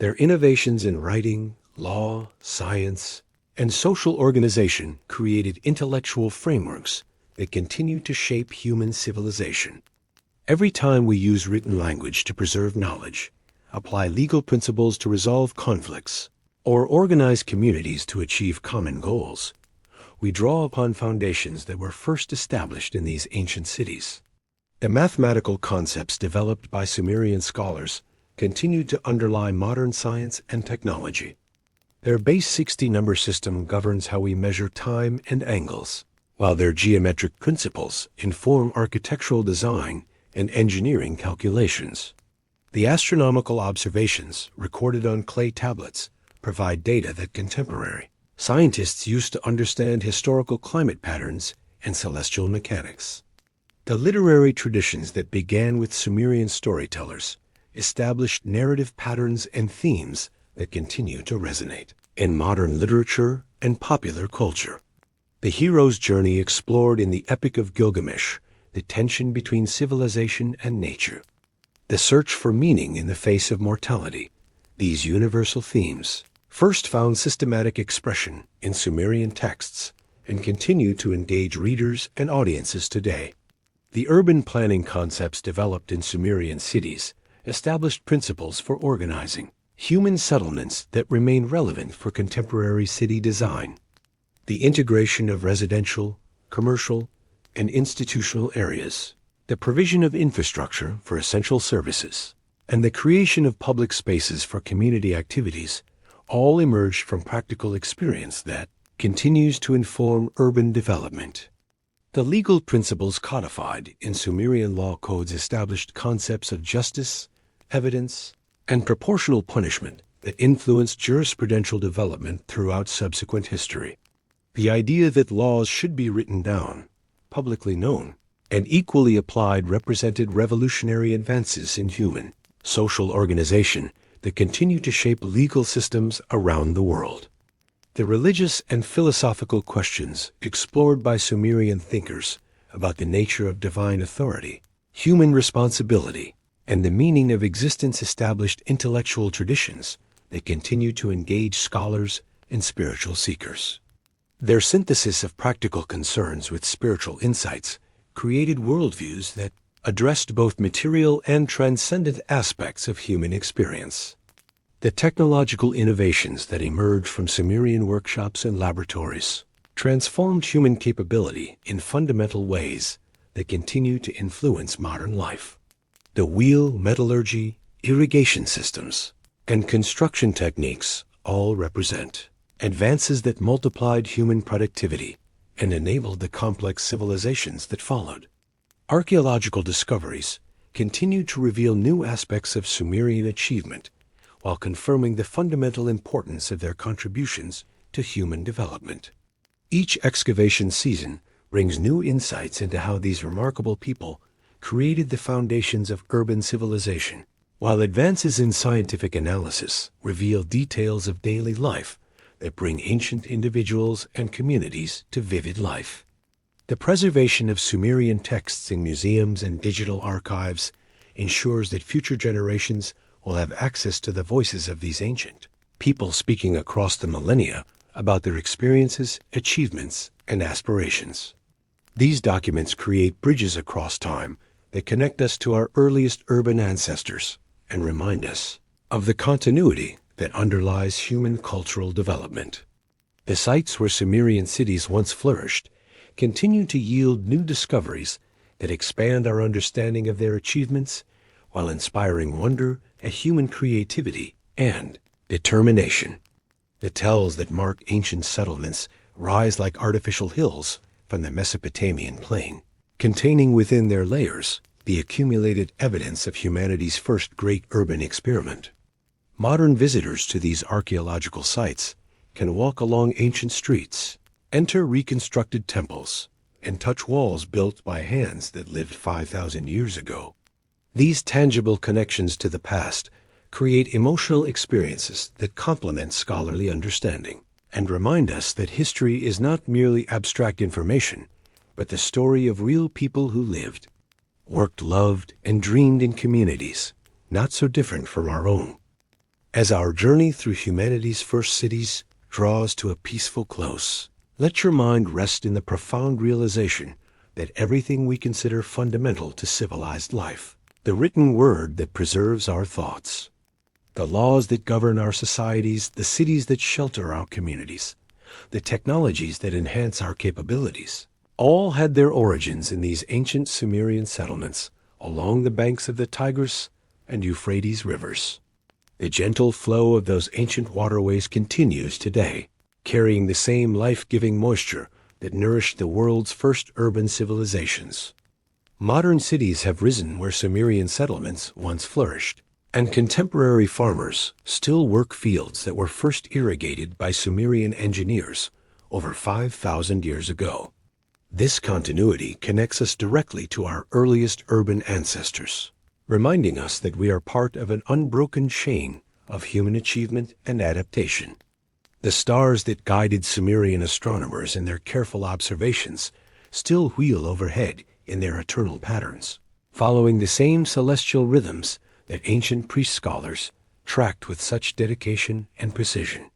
A: Their innovations in writing, law, science, and social organization created intellectual frameworks that continue to shape human civilization. Every time we use written language to preserve knowledge, apply legal principles to resolve conflicts, or organize communities to achieve common goals, we draw upon foundations that were first established in these ancient cities. The mathematical concepts developed by Sumerian scholars continue to underlie modern science and technology. Their base 60 number system governs how we measure time and angles, while their geometric principles inform architectural design and engineering calculations. The astronomical observations recorded on clay tablets provide data that contemporary scientists used to understand historical climate patterns and celestial mechanics. The literary traditions that began with Sumerian storytellers established narrative patterns and themes that continue to resonate in modern literature and popular culture. The hero's journey explored in the Epic of Gilgamesh the tension between civilization and nature, the search for meaning in the face of mortality. These universal themes first found systematic expression in Sumerian texts and continue to engage readers and audiences today. The urban planning concepts developed in Sumerian cities established principles for organizing human settlements that remain relevant for contemporary city design. The integration of residential, commercial, and institutional areas, the provision of infrastructure for essential services, and the creation of public spaces for community activities all emerged from practical experience that continues to inform urban development. The legal principles codified in Sumerian law codes established concepts of justice, evidence, and proportional punishment that influenced jurisprudential development throughout subsequent history. The idea that laws should be written down, publicly known, and equally applied represented revolutionary advances in human, social organization that continue to shape legal systems around the world. The religious and philosophical questions explored by Sumerian thinkers about the nature of divine authority, human responsibility, and the meaning of existence established intellectual traditions that continue to engage scholars and spiritual seekers. Their synthesis of practical concerns with spiritual insights created worldviews that addressed both material and transcendent aspects of human experience. The technological innovations that emerged from Sumerian workshops and laboratories transformed human capability in fundamental ways that continue to influence modern life. The wheel, metallurgy, irrigation systems, and construction techniques all represent advances that multiplied human productivity and enabled the complex civilizations that followed. Archaeological discoveries continue to reveal new aspects of Sumerian achievement while confirming the fundamental importance of their contributions to human development. Each excavation season brings new insights into how these remarkable people created the foundations of urban civilization, while advances in scientific analysis reveal details of daily life that bring ancient individuals and communities to vivid life. The preservation of Sumerian texts in museums and digital archives ensures that future generations will have access to the voices of these ancient people speaking across the millennia about their experiences, achievements, and aspirations. These documents create bridges across time that connect us to our earliest urban ancestors and remind us of the continuity that underlies human cultural development. The sites where Sumerian cities once flourished continue to yield new discoveries that expand our understanding of their achievements while inspiring wonder at human creativity and determination. The tells that mark ancient settlements rise like artificial hills from the Mesopotamian plain, containing within their layers the accumulated evidence of humanity's first great urban experiment. Modern visitors to these archaeological sites can walk along ancient streets, enter reconstructed temples, and touch walls built by hands that lived 5,000 years ago. These tangible connections to the past create emotional experiences that complement scholarly understanding and remind us that history is not merely abstract information, but the story of real people who lived, worked, loved, and dreamed in communities not so different from our own. As our journey through humanity's first cities draws to a peaceful close, let your mind rest in the profound realization that everything we consider fundamental to civilized life, the written word that preserves our thoughts, the laws that govern our societies, the cities that shelter our communities, the technologies that enhance our capabilities, all had their origins in these ancient Sumerian settlements along the banks of the Tigris and Euphrates rivers. The gentle flow of those ancient waterways continues today, carrying the same life-giving moisture that nourished the world's first urban civilizations. Modern cities have risen where Sumerian settlements once flourished, and contemporary farmers still work fields that were first irrigated by Sumerian engineers over 5,000 years ago. This continuity connects us directly to our earliest urban ancestors, reminding us that we are part of an unbroken chain of human achievement and adaptation. The stars that guided Sumerian astronomers in their careful observations still wheel overhead in their eternal patterns, following the same celestial rhythms that ancient priest scholars tracked with such dedication and precision.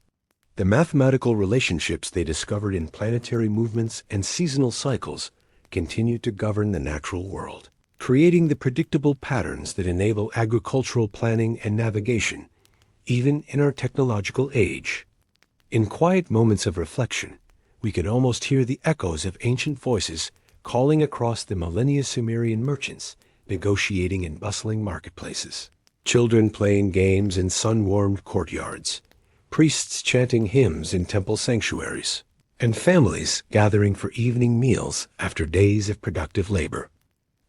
A: The mathematical relationships they discovered in planetary movements and seasonal cycles continue to govern the natural world, creating the predictable patterns that enable agricultural planning and navigation, even in our technological age. In quiet moments of reflection, we can almost hear the echoes of ancient voices calling across the millennia. Sumerian merchants negotiating in bustling marketplaces, children playing games in sun-warmed courtyards, priests chanting hymns in temple sanctuaries, and families gathering for evening meals after days of productive labor.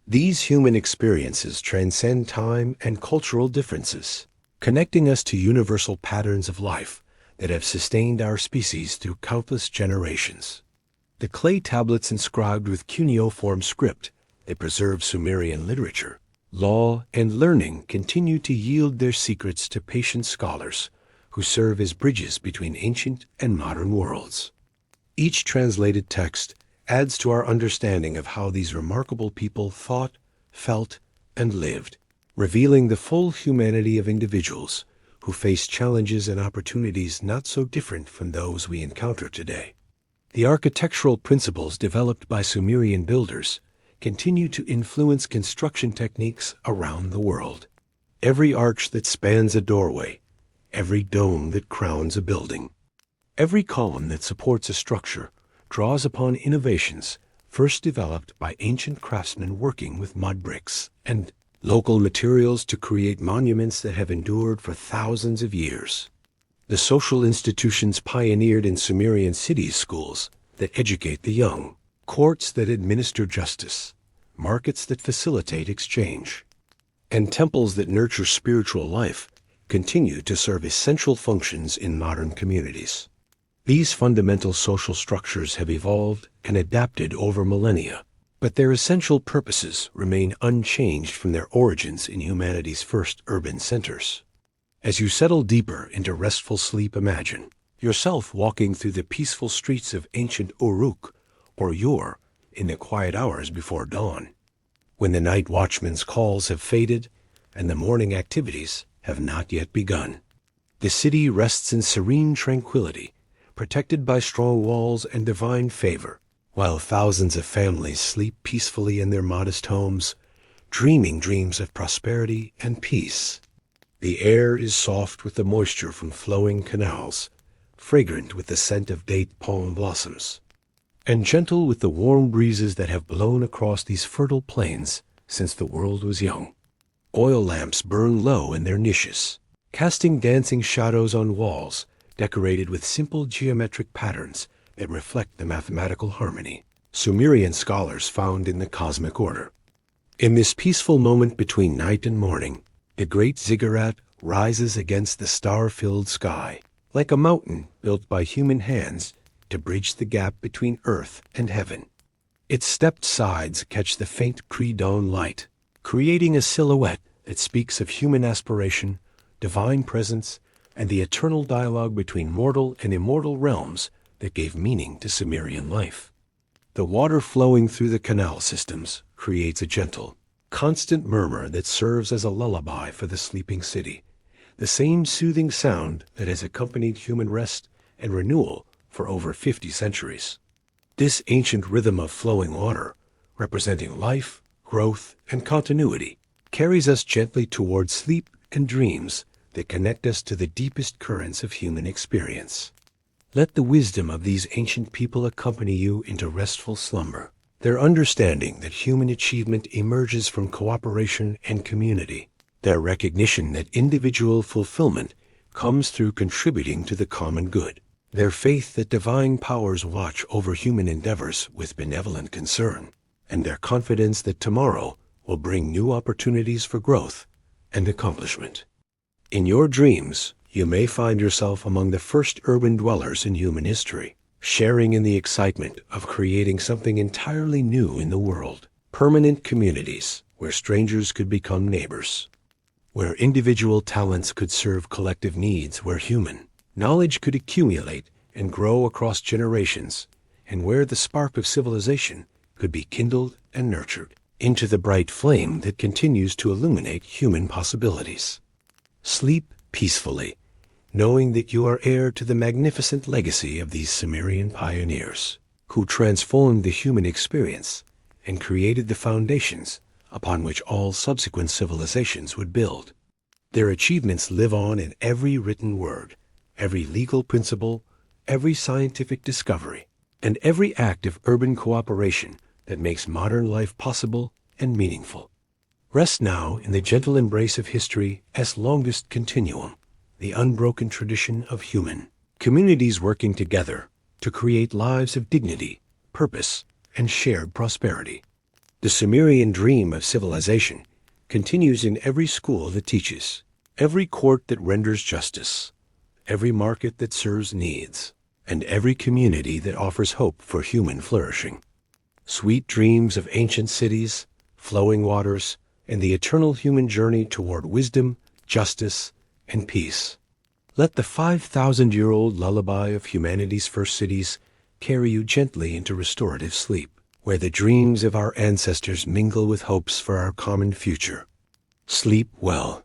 A: These human experiences transcend time and cultural differences, connecting us to universal patterns of life that have sustained our species through countless generations. The clay tablets inscribed with cuneiform script that preserve Sumerian literature, law, and learning continue to yield their secrets to patient scholars who serve as bridges between ancient and modern worlds. Each translated text adds to our understanding of how these remarkable people thought, felt, and lived, revealing the full humanity of individuals who face challenges and opportunities not so different from those we encounter today. The architectural principles developed by Sumerian builders continue to influence construction techniques around the world. Every arch that spans a doorway, every dome that crowns a building. Every column that supports a structure draws upon innovations first developed by ancient craftsmen working with mud bricks and local materials to create monuments that have endured for thousands of years. The social institutions pioneered in Sumerian cities, schools that educate the young, courts that administer justice, markets that facilitate exchange, and temples that nurture spiritual life, continue to serve essential functions in modern communities. These fundamental social structures have evolved and adapted over millennia, but their essential purposes remain unchanged from their origins in humanity's first urban centers. As you settle deeper into restful sleep, imagine yourself walking through the peaceful streets of ancient Uruk or Ur in the quiet hours before dawn, when the night watchman's calls have faded and the morning activities have not yet begun. The city rests in serene tranquility, protected by strong walls and divine favor, while thousands of families sleep peacefully in their modest homes, dreaming dreams of prosperity and peace. The air is soft with the moisture from flowing canals, fragrant with the scent of date palm blossoms, and gentle with the warm breezes that have blown across these fertile plains since the world was young. Oil lamps burn low in their niches, casting dancing shadows on walls decorated with simple geometric patterns that reflect the mathematical harmony Sumerian scholars found in the cosmic order. In this peaceful moment between night and morning, the great ziggurat rises against the star-filled sky, like a mountain built by human hands to bridge the gap between earth and heaven. Its stepped sides catch the faint pre-dawn light, creating a silhouette that speaks of human aspiration, divine presence, and the eternal dialogue between mortal and immortal realms that gave meaning to Sumerian life. The water flowing through the canal systems creates a gentle, constant murmur that serves as a lullaby for the sleeping city, the same soothing sound that has accompanied human rest and renewal for over 50 centuries. This ancient rhythm of flowing water, representing life, growth, and continuity, carries us gently toward sleep and dreams that connect us to the deepest currents of human experience. Let the wisdom of these ancient people accompany you into restful slumber, their understanding that human achievement emerges from cooperation and community, their recognition that individual fulfillment comes through contributing to the common good, their faith that divine powers watch over human endeavors with benevolent concern, and their confidence that tomorrow will bring new opportunities for growth and accomplishment. In your dreams, you may find yourself among the first urban dwellers in human history, sharing in the excitement of creating something entirely new in the world. Permanent communities where strangers could become neighbors, where individual talents could serve collective needs, where human knowledge could accumulate and grow across generations, and where the spark of civilization could be kindled and nurtured into the bright flame that continues to illuminate human possibilities. Sleep peacefully, knowing that you are heir to the magnificent legacy of these Sumerian pioneers, who transformed the human experience and created the foundations upon which all subsequent civilizations would build. Their achievements live on in every written word, every legal principle, every scientific discovery, and every act of urban cooperation that makes modern life possible and meaningful. Rest now in the gentle embrace of history as longest continuum, the unbroken tradition of human communities working together to create lives of dignity, purpose, and shared prosperity. The Sumerian dream of civilization continues in every school that teaches, every court that renders justice, every market that serves needs, and every community that offers hope for human flourishing. Sweet dreams of ancient cities, flowing waters, and the eternal human journey toward wisdom, justice, and peace. Let the 5,000-year-old lullaby of humanity's first cities carry you gently into restorative sleep, where the dreams of our ancestors mingle with hopes for our common future. Sleep well,